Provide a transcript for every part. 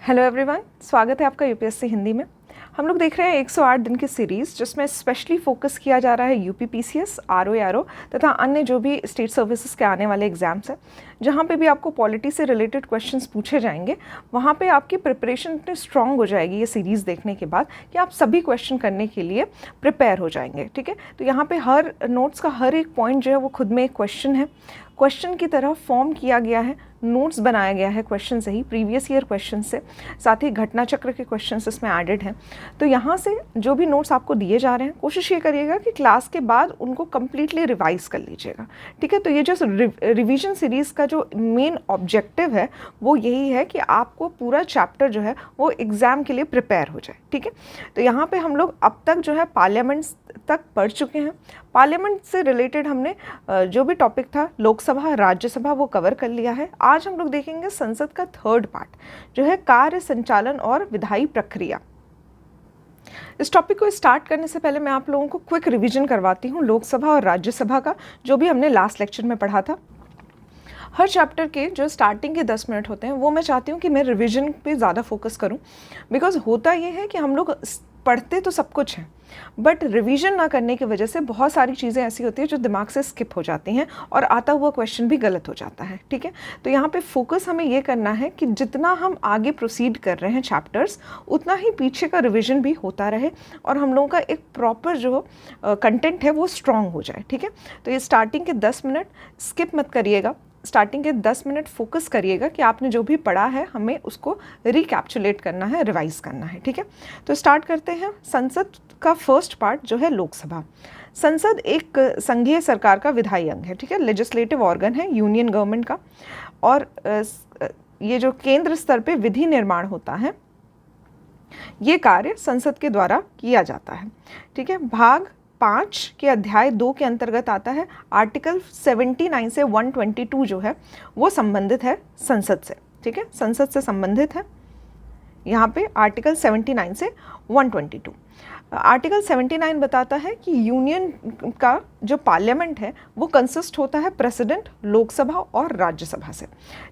Hello everyone, स्वागत है आपका यूपीएससी हिंदी में। हम लोग देख रहे हैं 108 दिन की सीरीज़ जिसमें स्पेशली फोकस किया जा रहा है यूपी पीसीएस, आरओ तथा अन्य जो भी स्टेट सर्विसेज के आने वाले एग्जाम्स हैं, जहाँ पे भी आपको पॉलिटी से रिलेटेड क्वेश्चंस पूछे जाएंगे, वहाँ पे आपकी प्रिपरेशन इतनी स्ट्रांग हो जाएगी ये सीरीज़ देखने के बाद कि आप सभी क्वेश्चन करने के लिए प्रिपेयर हो जाएंगे। ठीक है, तो यहाँ पे हर नोट्स का हर एक पॉइंट जो है वो खुद में एक क्वेश्चन है, क्वेश्चन की तरह फॉर्म किया गया है, नोट्स बनाया गया है क्वेश्चन से ही, प्रीवियस ईयर क्वेश्चन से, साथ ही घटना चक्र के क्वेश्चंस इसमें एडेड हैं। तो यहाँ से जो भी नोट्स आपको दिए जा रहे हैं, कोशिश ये करिएगा कि क्लास के बाद उनको कम्प्लीटली रिवाइज कर लीजिएगा। ठीक है, तो ये जो रिवीजन सीरीज़ का जो मेन ऑब्जेक्टिव है वो यही है कि आपको पूरा चैप्टर जो है वो एग्ज़ाम के लिए प्रिपेयर हो जाए। ठीक है, तो यहाँ पर हम लोग अब तक जो है पार्लियामेंट तक पढ़ चुके हैं। पार्लियामेंट से रिलेटेड हमने जो भी टॉपिक था, लोकसभा, राज्यसभा, वो कवर कर लिया है। आज हम लोग देखेंगे संसद का थर्ड पार्ट जो है कार्य संचालन और विधायी प्रक्रिया। इस टॉपिक को स्टार्ट करने से पहले मैं आप लोगों को क्विक रिवीजन करवाती हूँ लोकसभा और राज्यसभा का, जो भी हमने लास्ट लेक्चर में पढ़ा था। हर चैप्टर के जो स्टार्टिंग के 10 मिनट होते हैं वो मैं चाहती हूँ कि मैं रिवीजन पे ज़्यादा फोकस करूँ, बिकॉज होता ये है कि हम लोग पढ़ते तो सब कुछ है, बट रिवीजन ना करने की वजह से बहुत सारी चीज़ें ऐसी होती हैं जो दिमाग से स्किप हो जाती हैं और आता हुआ क्वेश्चन भी गलत हो जाता है। ठीक है, तो यहाँ पे फोकस हमें ये करना है कि जितना हम आगे प्रोसीड कर रहे हैं चैप्टर्स, उतना ही पीछे का रिवीजन भी होता रहे और हम लोगों का एक प्रॉपर जो कंटेंट है वो स्ट्रॉन्ग हो जाए। ठीक है, तो ये स्टार्टिंग के 10 मिनट स्किप मत करिएगा, स्टार्टिंग के 10 मिनट फोकस करिएगा कि आपने जो भी पढ़ा है हमें उसको रिकैप्चुलेट करना है, रिवाइज करना है। ठीक है, तो स्टार्ट करते हैं। संसद का फर्स्ट पार्ट जो है लोकसभा। संसद एक संघीय सरकार का विधायी अंग है। ठीक है, लेजिस्लेटिव ऑर्गन है यूनियन गवर्नमेंट का, और ये जो केंद्र स्तर पे विधि निर्माण होता है, ये कार्य संसद के द्वारा किया जाता है। ठीक है, भाग 5 के अध्याय 2 के अंतर्गत आता है। आर्टिकल 79 से 122 जो है वो संबंधित है संसद से। ठीक है, संसद से संबंधित है यहाँ पे आर्टिकल 79 से 122। आर्टिकल 79 बताता है कि यूनियन का जो पार्लियामेंट है वो कंसिस्ट होता है प्रेसिडेंट, लोकसभा और राज्यसभा से।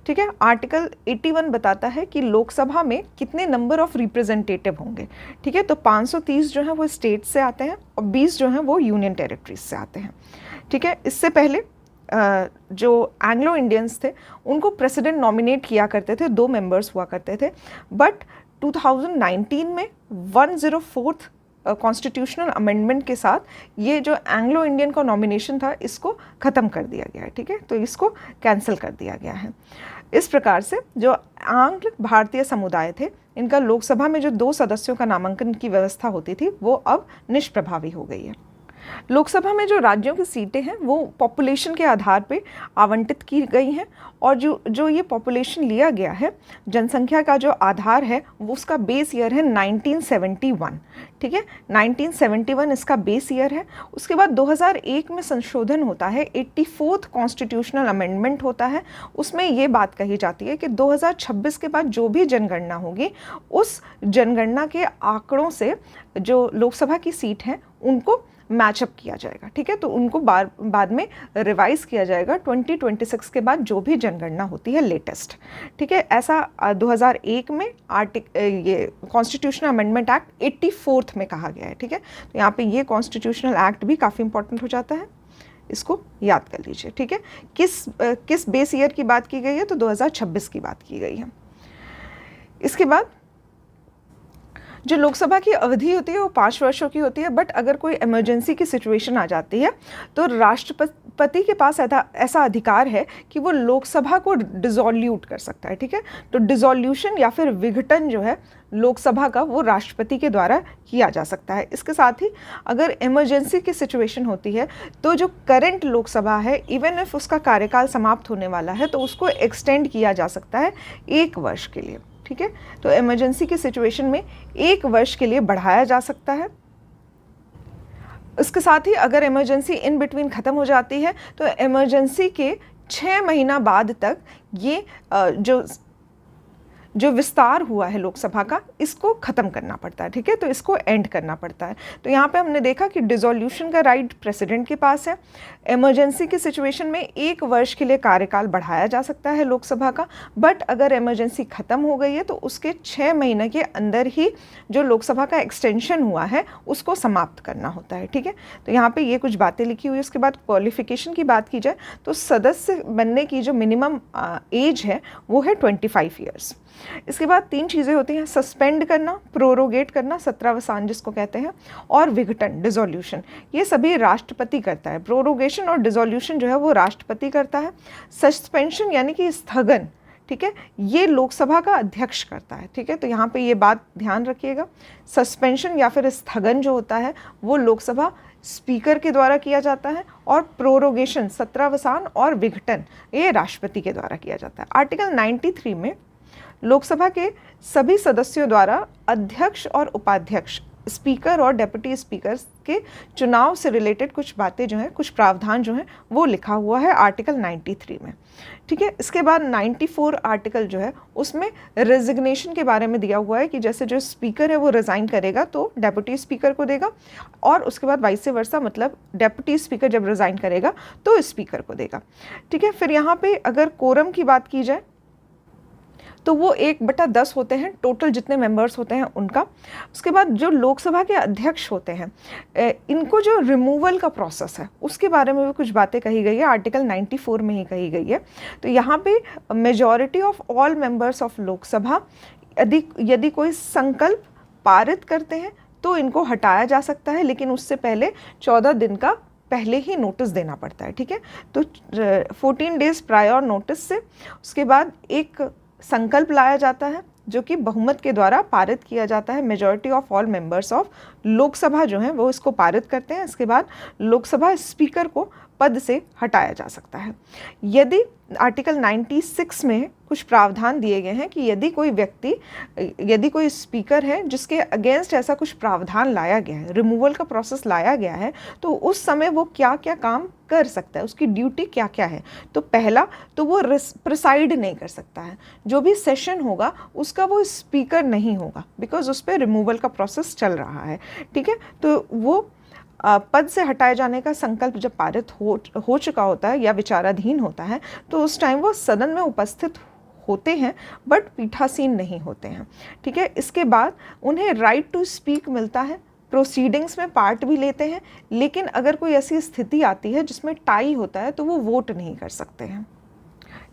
ठीक है, आर्टिकल 81 बताता है कि लोकसभा में कितने नंबर ऑफ रिप्रेजेंटेटिव होंगे। ठीक है, तो 530 जो है वो स्टेट से आते हैं और 20 जो हैं वो यूनियन टेरिटरीज से आते हैं। ठीक है, इससे पहले जो एंग्लो इंडियंस थे उनको प्रेसिडेंट नॉमिनेट किया करते थे, 2 मेंबर्स हुआ करते थे, बट 2019 में 104th कॉन्स्टिट्यूशनल अमेंडमेंट के साथ ये जो एंग्लो इंडियन का नॉमिनेशन था इसको ख़त्म कर दिया गया है। ठीक है, तो इसको कैंसिल कर दिया गया है। इस प्रकार से जो आंग्ल भारतीय समुदाय थे, इनका लोकसभा में जो 2 सदस्यों का नामांकन की व्यवस्था होती थी वो अब निष्प्रभावी हो गई है। लोकसभा में जो राज्यों की सीटें हैं वो पॉपुलेशन के आधार पे आवंटित की गई हैं, और जो ये पॉपुलेशन लिया गया है, जनसंख्या का जो आधार है वो उसका बेस ईयर है 1971। ठीक है, 1971 इसका बेस ईयर है। उसके बाद 2001 में संशोधन होता है, 84th कॉन्स्टिट्यूशनल अमेंडमेंट होता है। उसमें ये बात कही जाती है कि 2026 के बाद जो भी जनगणना होगी उस जनगणना के आंकड़ों से जो लोकसभा की सीट हैं उनको मैचअप किया जाएगा। ठीक है, तो उनको बाद में रिवाइज किया जाएगा 2026 के बाद जो भी जनगणना होती है लेटेस्ट। ठीक है, ऐसा 2001 में ये कॉन्स्टिट्यूशनल अमेंडमेंट एक्ट 84th में कहा गया है। ठीक है, तो यहाँ पे ये कॉन्स्टिट्यूशनल एक्ट भी काफ़ी इंपॉर्टेंट हो जाता है, इसको याद कर लीजिए। ठीक है, किस बेस ईयर की बात की गई है, तो 2026 की बात की गई है। इसके बाद जो लोकसभा की अवधि होती है वो 5 वर्षों की होती है, बट अगर कोई इमरजेंसी की सिचुएशन आ जाती है तो राष्ट्रपति के पास ऐसा अधिकार है कि वो लोकसभा को डिसॉल्यूट कर सकता है। ठीक है, तो डिसॉल्यूशन या फिर विघटन जो है लोकसभा का वो राष्ट्रपति के द्वारा किया जा सकता है। इसके साथ ही अगर इमरजेंसी की सिचुएशन होती है तो जो करंट लोकसभा है, इवन इफ उसका कार्यकाल समाप्त होने वाला है, तो उसको एक्सटेंड किया जा सकता है 1 वर्ष के लिए। ठीक है, तो इमरजेंसी की सिचुएशन में 1 वर्ष के लिए बढ़ाया जा सकता है। इसके साथ ही अगर इमरजेंसी इन बिटवीन ख़त्म हो जाती है तो इमरजेंसी के 6 महीना बाद तक ये जो विस्तार हुआ है लोकसभा का, इसको ख़त्म करना पड़ता है, ठीक है, तो इसको एंड करना पड़ता है। तो यहाँ पे हमने देखा कि डिसोल्यूशन का राइट प्रेसिडेंट के पास है। इमरजेंसी की सिचुएशन में 1 वर्ष के लिए कार्यकाल बढ़ाया जा सकता है लोकसभा का, बट अगर इमरजेंसी ख़त्म हो गई है तो उसके 6 महीने के अंदर ही जो लोकसभा का एक्सटेंशन हुआ है उसको समाप्त करना होता है, ठीक है। तो यहाँ पे ये कुछ बातें लिखी हुई है। उसके बाद क्वालिफिकेशन की बात की जाए तो सदस्य बनने की जो मिनिमम एज है वो है 25 ईयर्स। इसके बाद 3 चीज़ें होती हैं, सस्पेंड करना, प्रोरोगेट करना, सत्रावसान जिसको कहते हैं, और विघटन, डिसोल्यूशन, ये सभी राष्ट्रपति करता है। प्रोरोगेशन और डिसोल्यूशन जो है वो राष्ट्रपति करता है। सस्पेंशन यानी कि स्थगन, ठीक है, ये लोकसभा का अध्यक्ष करता है, ठीक है। तो यहाँ पे ये बात ध्यान रखिएगा, सस्पेंशन या फिर स्थगन जो होता है वो लोकसभा स्पीकर के द्वारा किया जाता है, और प्रोरोगेशन, सत्रावसान और विघटन ये राष्ट्रपति के द्वारा किया जाता है। आर्टिकल 93 में लोकसभा के सभी सदस्यों द्वारा अध्यक्ष और उपाध्यक्ष, स्पीकर और डेप्यूटी स्पीकर के चुनाव से रिलेटेड कुछ बातें जो हैं, कुछ प्रावधान जो हैं वो लिखा हुआ है आर्टिकल 93 में, ठीक है। इसके बाद 94 आर्टिकल जो है उसमें रेजिग्नेशन के बारे में दिया हुआ है कि जैसे जो स्पीकर है वो रिज़ाइन करेगा तो डेप्यूटी स्पीकर को देगा, और उसके बाद वाइस वर्सा, मतलब डेप्यूटी स्पीकर जब रिज़ाइन करेगा तो स्पीकर को देगा, ठीक है। फिर यहाँ पे अगर कोरम की बात की जाए तो वो 1/10 होते हैं टोटल जितने मेंबर्स होते हैं उनका। उसके बाद जो लोकसभा के अध्यक्ष होते हैं, इनको जो रिमूवल का प्रोसेस है उसके बारे में भी कुछ बातें कही गई है, आर्टिकल 94 में ही कही गई है। तो यहाँ पे majority of all members of Lok Sabha यदि कोई संकल्प पारित करते हैं तो इनको हटाया जा सकता है, लेकिन उससे पहले 14 दिन का पहले ही नोटिस देना पड़ता है, ठीक है। तो 14 डेज प्रायर नोटिस से उसके बाद एक संकल्प लाया जाता है जो कि बहुमत के द्वारा पारित किया जाता है। Majority of all members of Lok Sabha जो हैं वो इसको पारित करते हैं। इसके बाद लोकसभा स्पीकर को पद से हटाया जा सकता है। यदि आर्टिकल 96 में कुछ प्रावधान दिए गए हैं कि यदि कोई स्पीकर है जिसके अगेंस्ट ऐसा कुछ प्रावधान लाया गया है, रिमूवल का प्रोसेस लाया गया है, तो उस समय वो क्या क्या काम कर सकता है, उसकी ड्यूटी क्या क्या है। तो पहला तो वो प्रिसाइड नहीं कर सकता है, जो भी सेशन होगा उसका वो स्पीकर नहीं होगा, बिकॉज उस पर रिमूवल का प्रोसेस चल रहा है, ठीक है। तो वो पद से हटाए जाने का संकल्प जब पारित हो चुका होता है या विचाराधीन होता है तो उस टाइम वो सदन में उपस्थित होते हैं बट पीठासीन नहीं होते हैं, ठीक है। इसके बाद उन्हें राइट टू स्पीक मिलता है, प्रोसीडिंग्स में पार्ट भी लेते हैं, लेकिन अगर कोई ऐसी स्थिति आती है जिसमें टाई होता है तो वो वोट नहीं कर सकते हैं,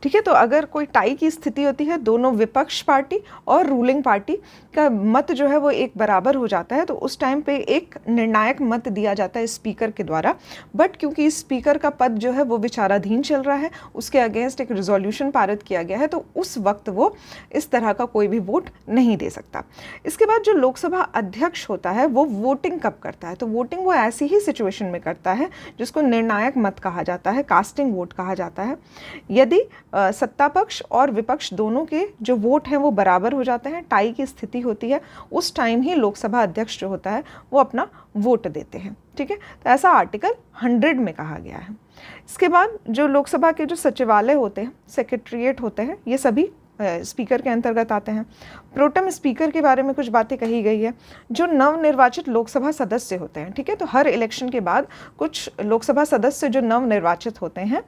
ठीक है। तो अगर कोई टाई की स्थिति होती है, दोनों विपक्ष पार्टी और रूलिंग पार्टी का मत जो है वो एक बराबर हो जाता है, तो उस टाइम पे एक निर्णायक मत दिया जाता है स्पीकर के द्वारा। बट क्योंकि स्पीकर का पद जो है वो विचाराधीन चल रहा है, उसके अगेंस्ट एक रिजोल्यूशन पारित किया गया है, तो उस वक्त वो इस तरह का कोई भी वोट नहीं दे सकता। इसके बाद जो लोकसभा अध्यक्ष होता है वो वोटिंग कब करता है, तो वोटिंग वो ऐसी ही सिचुएशन में करता है जिसको निर्णायक मत कहा जाता है, कास्टिंग वोट कहा जाता है। यदि सत्ता पक्ष और विपक्ष दोनों के जो वोट हैं वो बराबर हो जाते हैं, टाई की स्थिति होती है, उस टाइम ही लोकसभा अध्यक्ष जो होता है वो अपना वोट देते हैं, ठीक है। तो ऐसा आर्टिकल 100 में कहा गया है। इसके बाद जो लोकसभा के जो सचिवालय होते हैं, सेक्रेटरीट होते हैं, ये सभी स्पीकर के अंतर्गत आते हैं। प्रोटेम स्पीकर के बारे में कुछ बातें कही गई है, जो नवनिर्वाचित लोकसभा सदस्य होते हैं, ठीक है। तो हर इलेक्शन के बाद कुछ लोकसभा सदस्य जो नवनिर्वाचित होते हैं,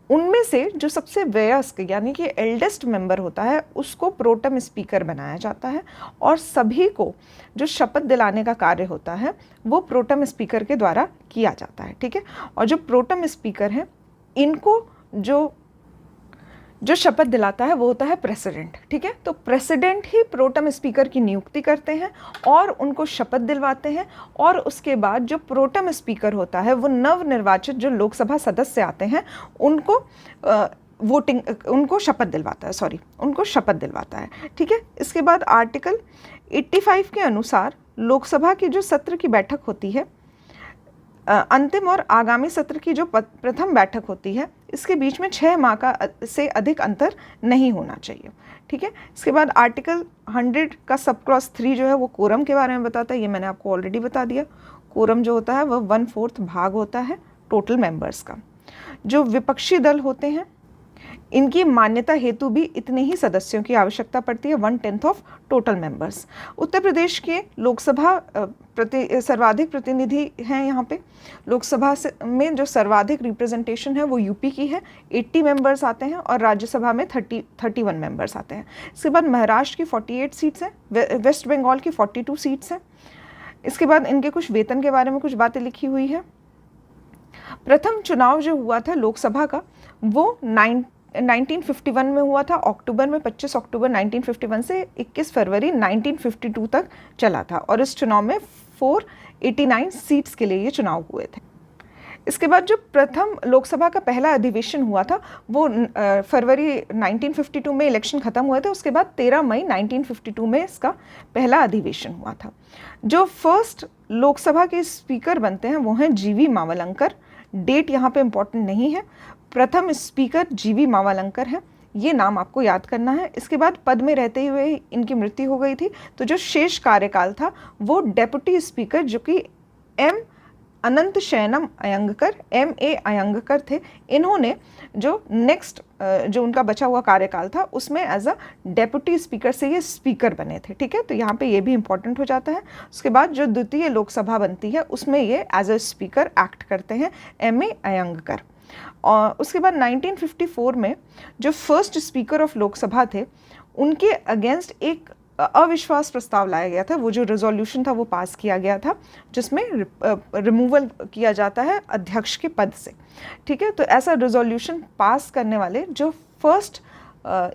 उनमें से जो सबसे वयस्क यानी कि एल्डेस्ट मेंबर होता है उसको प्रोटेम स्पीकर बनाया जाता है, और सभी को जो शपथ दिलाने का कार्य होता है वो प्रोटेम स्पीकर के द्वारा किया जाता है, ठीक है। और जो प्रोटेम स्पीकर हैं इनको जो शपथ दिलाता है वो होता है प्रेसिडेंट, ठीक है। तो प्रेसिडेंट ही प्रोटेम स्पीकर की नियुक्ति करते हैं और उनको शपथ दिलवाते हैं, और उसके बाद जो प्रोटेम स्पीकर होता है वो नवनिर्वाचित जो लोकसभा सदस्य आते हैं उनको शपथ दिलवाता है, ठीक है। इसके बाद आर्टिकल 85 के अनुसार लोकसभा की जो सत्र की बैठक होती है, अंतिम और आगामी सत्र की जो प्रथम बैठक होती है, इसके बीच में 6 माह का से अधिक अंतर नहीं होना चाहिए, ठीक है। इसके बाद आर्टिकल 100 का सब क्लॉज 3 जो है वो कोरम के बारे में बताता है, ये मैंने आपको ऑलरेडी बता दिया। कोरम जो होता है वह 1/4 भाग होता है टोटल मेंबर्स का। जो विपक्षी दल होते हैं इनकी मान्यता हेतु भी इतने ही सदस्यों की आवश्यकता पड़ती है, 1/10 of total members. Uttar Pradesh के लोकसभा सर्वाधिक प्रतिनिधि हैं यहाँ पे। लोकसभा में जो सर्वाधिक रिप्रेजेंटेशन है वो यूपी की है, 80 मेंबर्स आते हैं, और राज्यसभा में 31 मेंबर्स आते हैं। इसके बाद महाराष्ट्र की 48 सीट्स हैं, वेस्ट बंगाल की 42 सीट्स हैं। इसके बाद इनके कुछ वेतन के बारे में कुछ बातें लिखी हुई है। प्रथम चुनाव जो हुआ था लोकसभा का वो 1951 में हुआ था, अक्टूबर में 25 अक्टूबर 1951 से 21 फरवरी 1952 तक चला था, और इस चुनाव में 489 सीट्स के लिए ये चुनाव हुए थे। इसके बाद जो प्रथम लोकसभा का पहला अधिवेशन हुआ था वो फरवरी 1952 में इलेक्शन खत्म हुए थे। उसके बाद 13 मई 1952 में इसका पहला अधिवेशन हुआ था। जो फर्स्ट लोकसभा के स्पीकर बनते हैं वो हैं जीवी मावलंकर। डेट यहाँ पे इम्पोर्टेंट नहीं है, प्रथम स्पीकर जीवी मावलंकर है, ये नाम आपको याद करना है। इसके बाद पद में रहते हुए इनकी मृत्यु हो गई थी, तो जो शेष कार्यकाल था वो डेप्यूटी स्पीकर जो कि एम अनंत शयनम अयंगकर, M.A. अयंगकर थे। इन्होंने जो नेक्स्ट जो उनका बचा हुआ कार्यकाल था उसमें एज अ डेप्यूटी स्पीकर से ये स्पीकर बने थे। ठीक है, तो यहाँ पे ये भी इंपॉर्टेंट हो जाता है। उसके बाद जो द्वितीय लोकसभा बनती है उसमें ये एज अ स्पीकर एक्ट करते हैं, M.A. अयंगकर। और उसके बाद 1954 में जो फर्स्ट स्पीकर ऑफ लोकसभा थे उनके अगेंस्ट एक अविश्वास प्रस्ताव लाया गया था। वो जो रेजोल्यूशन था वो पास किया गया था जिसमें रिमूवल किया जाता है अध्यक्ष के पद से। ठीक है, तो ऐसा रेजोल्यूशन पास करने वाले जो फर्स्ट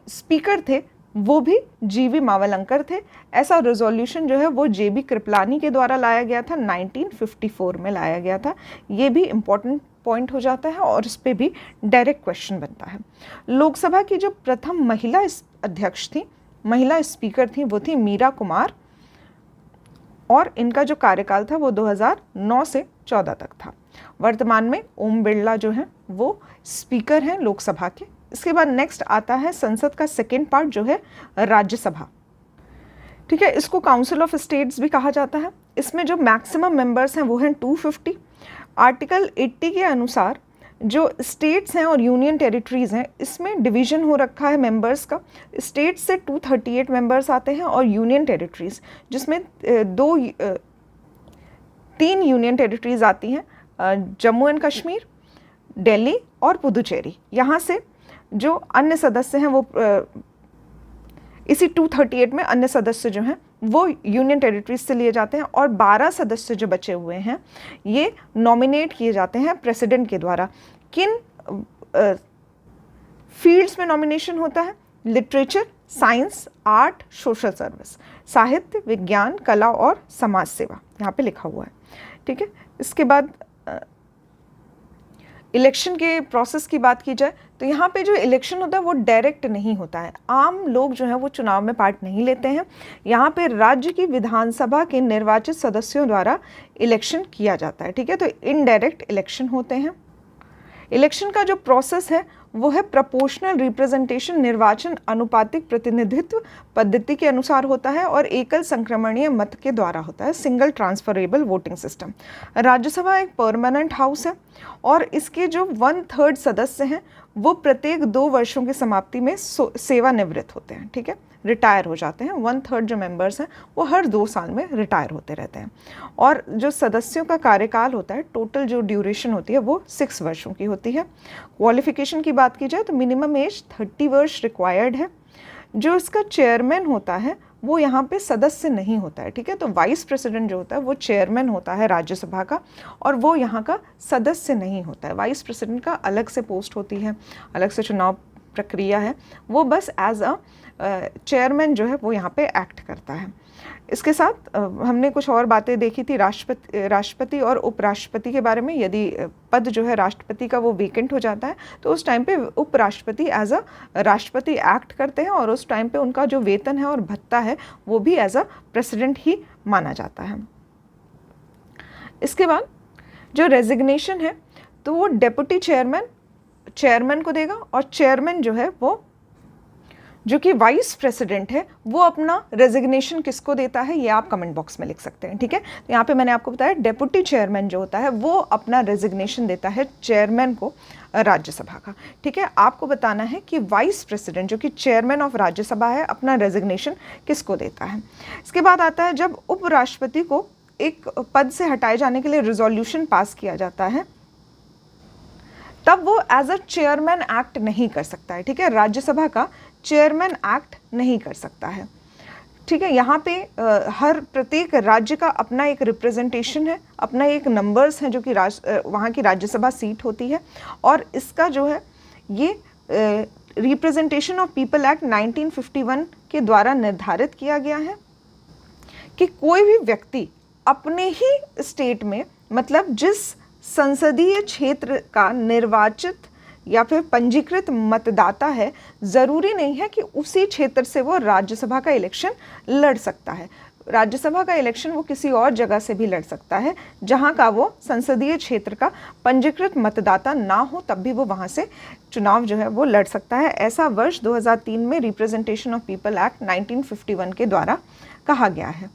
स्पीकर थे वो भी जीवी मावलंकर थे। ऐसा रेजोल्यूशन जो है वो JB कृपलानी के द्वारा लाया गया था, 1954 में लाया गया था। ये भी इम्पोर्टेंट पॉइंट हो जाता है और इस पे भी डायरेक्ट क्वेश्चन बनता है। लोकसभा की जो प्रथम महिला अध्यक्ष थी, महिला स्पीकर थी, वो थी मीरा कुमार, और इनका जो कार्यकाल था वो 2009 से 14 तक था। वर्तमान में ओम बिरला जो है वो स्पीकर हैं लोकसभा के। इसके बाद नेक्स्ट आता है संसद का सेकेंड पार्ट जो है राज्यसभा। ठीक है, इसको काउंसिल ऑफ स्टेट्स भी कहा जाता है। इसमें जो मैक्सिमम मेंबर्स हैं वो हैं 250। आर्टिकल 80 के अनुसार जो स्टेट्स हैं और यूनियन टेरिटरीज़ हैं इसमें डिवीज़न हो रखा है मेंबर्स का। स्टेट्स से 238 मेंबर्स आते हैं और यूनियन टेरिटरीज़ जिसमें 3 यूनियन टेरिटरीज़ आती हैं, जम्मू एंड कश्मीर, दिल्ली और पुदुचेरी। यहाँ से जो अन्य सदस्य हैं वो इसी 238 में अन्य सदस्य जो हैं वो यूनियन टेरिटरीज से लिए जाते हैं, और 12 सदस्य जो बचे हुए हैं ये नॉमिनेट किए जाते हैं प्रेसिडेंट के द्वारा। किन फील्ड्स में नॉमिनेशन होता है? Literature, science, art, social service, साहित्य, विज्ञान, कला और समाज सेवा, यहाँ पे लिखा हुआ है। ठीक है, इसके बाद इलेक्शन के प्रोसेस की बात की जाए तो यहाँ पे जो इलेक्शन होता है वो डायरेक्ट नहीं होता है। आम लोग जो हैं वो चुनाव में पार्ट नहीं लेते हैं। यहाँ पे राज्य की विधानसभा के निर्वाचित सदस्यों द्वारा इलेक्शन किया जाता है। ठीक है, तो इनडायरेक्ट इलेक्शन होते हैं। इलेक्शन का जो प्रोसेस है वो है प्रोपोर्शनल रिप्रेजेंटेशन, निर्वाचन अनुपातिक प्रतिनिधित्व पद्धति के अनुसार होता है और एकल संक्रमणीय मत के द्वारा होता है, single transferable voting system. Rajya Sabha एक परमानेंट हाउस है और इसके जो 1/3 सदस्य हैं वो प्रत्येक 2 वर्षों की समाप्ति में सेवानिवृत्त होते हैं। ठीक है, रिटायर हो जाते हैं। 1/3 जो मेंबर्स हैं वो हर 2 साल में रिटायर होते रहते हैं। और जो सदस्यों का कार्यकाल होता है, टोटल जो ड्यूरेशन होती है वो 6 वर्षों की होती है। क्वालिफिकेशन की बात की जाए तो मिनिमम एज 30 वर्ष रिक्वायर्ड है। जो इसका चेयरमैन होता है वो यहाँ पे सदस्य नहीं होता है। ठीक है, तो वाइस प्रेसिडेंट जो होता है वो चेयरमैन होता है राज्यसभा का, और वो यहाँ का सदस्य नहीं होता है। वाइस प्रेसिडेंट का अलग से पोस्ट होती है, अलग से चुनाव प्रक्रिया है, वो बस एज अ चेयरमैन जो है वो यहाँ पे एक्ट करता है। इसके साथ हमने कुछ और बातें देखी थी राष्ट्रपति और उपराष्ट्रपति के बारे में। यदि पद जो है राष्ट्रपति का वो वेकेंट हो जाता है तो उस टाइम पे उपराष्ट्रपति एज अ राष्ट्रपति एक्ट करते हैं, और उस टाइम पे उनका जो वेतन है और भत्ता है वो भी एज अ प्रेसिडेंट ही माना जाता है। इसके बाद जो रेजिग्नेशन है तो वो डेप्यूटी चेयरमैन को देगा, और चेयरमैन जो है वो जो कि वाइस प्रेसिडेंट है, वो अपना रेजिग्नेशन किसको देता है, ये आप कमेंट बॉक्स में लिख सकते हैं, ठीक है। तो यहाँ पे मैंने आपको बताया डेप्यूटी चेयरमैन जो होता है वो अपना रेजिग्नेशन देता है चेयरमैन को राज्यसभा का, ठीक है। आपको बताना है कि वाइस प्रेसिडेंट जो कि चेयरमैन ऑफ राज्यसभा है अपना रेजिग्नेशन किसको देता है। इसके बाद आता है जब उपराष्ट्रपति को एक पद से हटाए जाने के लिए रिजोल्यूशन पास किया जाता है, तब वो एज अ चेयरमैन एक्ट नहीं कर सकता है, ठीक है। राज्यसभा का चेयरमैन एक्ट नहीं कर सकता है, ठीक है। यहाँ पे हर प्रत्येक राज्य का अपना एक रिप्रेजेंटेशन है, अपना एक नंबर्स हैं जो कि वहाँ की राज्यसभा सीट होती है, और इसका जो है ये रिप्रेजेंटेशन ऑफ पीपल एक्ट 1951 के द्वारा निर्धारित किया गया है कि कोई भी व्यक्ति अपने ही स्टेट में, मतलब जिस संसदीय क्षेत्र का निर्वाचित या फिर पंजीकृत मतदाता है, ज़रूरी नहीं है कि उसी क्षेत्र से वो राज्यसभा का इलेक्शन लड़ सकता है। राज्यसभा का इलेक्शन वो किसी और जगह से भी लड़ सकता है जहां का वो संसदीय क्षेत्र का पंजीकृत मतदाता ना हो, तब भी वो वहां से चुनाव जो है वो लड़ सकता है। ऐसा वर्ष 2003 में रिप्रेजेंटेशन ऑफ पीपल एक्ट 1951 के द्वारा कहा गया है।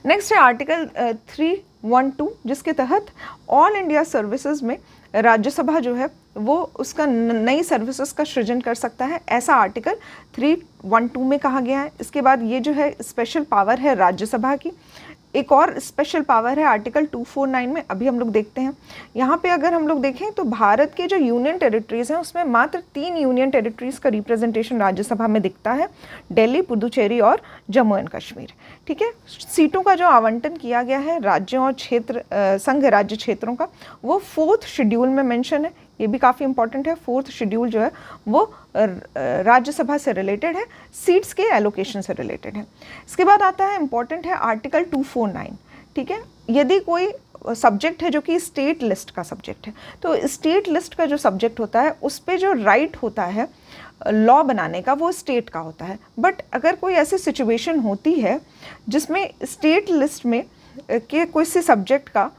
नेक्स्ट है आर्टिकल 312, जिसके तहत ऑल इंडिया सर्विसेज में राज्यसभा जो है वो उसका नई सर्विसेज का सृजन कर सकता है, ऐसा आर्टिकल 312 में कहा गया है। इसके बाद ये जो है स्पेशल पावर है राज्यसभा की। एक और स्पेशल पावर है आर्टिकल 249 में, अभी हम लोग देखते हैं। यहाँ पे अगर हम लोग देखें तो भारत के जो यूनियन टेरिटरीज़ हैं उसमें मात्र 3 यूनियन टेरिटरीज़ का रिप्रेजेंटेशन राज्यसभा में दिखता है, दिल्ली, पुदुचेरी और जम्मू एंड कश्मीर, ठीक है। सीटों का जो आवंटन किया गया है राज्यों और क्षेत्र संघ राज्य क्षेत्रों का, वो 4th शेड्यूल में मेंशन है। ये भी काफ़ी इंपॉर्टेंट है। 4th शेड्यूल जो है वो राज्यसभा से रिलेटेड है, सीट्स के एलोकेशन से रिलेटेड है। इसके बाद आता है इंपॉर्टेंट है आर्टिकल 249, ठीक है। यदि कोई सब्जेक्ट है जो कि स्टेट लिस्ट का सब्जेक्ट है, तो स्टेट लिस्ट का जो सब्जेक्ट होता है उस पर जो राइट होता है लॉ बनाने का वो स्टेट का होता है। बट अगर कोई ऐसी सिचुएशन होती है जिसमें स्टेट लिस्ट में के किसी सब्जेक्ट का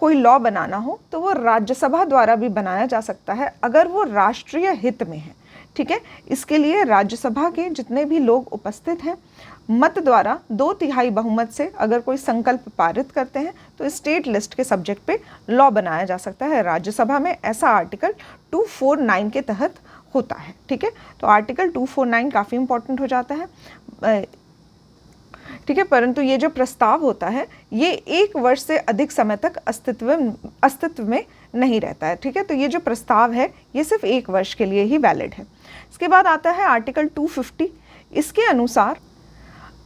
कोई लॉ बनाना हो, तो वो राज्यसभा द्वारा भी बनाया जा सकता है अगर वो राष्ट्रीय हित में है, ठीक है। इसके लिए राज्यसभा के जितने भी लोग उपस्थित हैं मत द्वारा 2/3 बहुमत से अगर कोई संकल्प पारित करते हैं तो स्टेट लिस्ट के सब्जेक्ट पे लॉ बनाया जा सकता है राज्यसभा में। ऐसा आर्टिकल 249 के तहत होता है, ठीक है। तो आर्टिकल 249 काफ़ी इंपॉर्टेंट हो जाता है, ठीक है। परंतु ये जो प्रस्ताव होता है ये 1 वर्ष से अधिक समय तक अस्तित्व में नहीं रहता है, ठीक है। तो ये जो प्रस्ताव है ये सिर्फ 1 वर्ष के लिए ही वैलिड है। इसके बाद आता है आर्टिकल 250। इसके अनुसार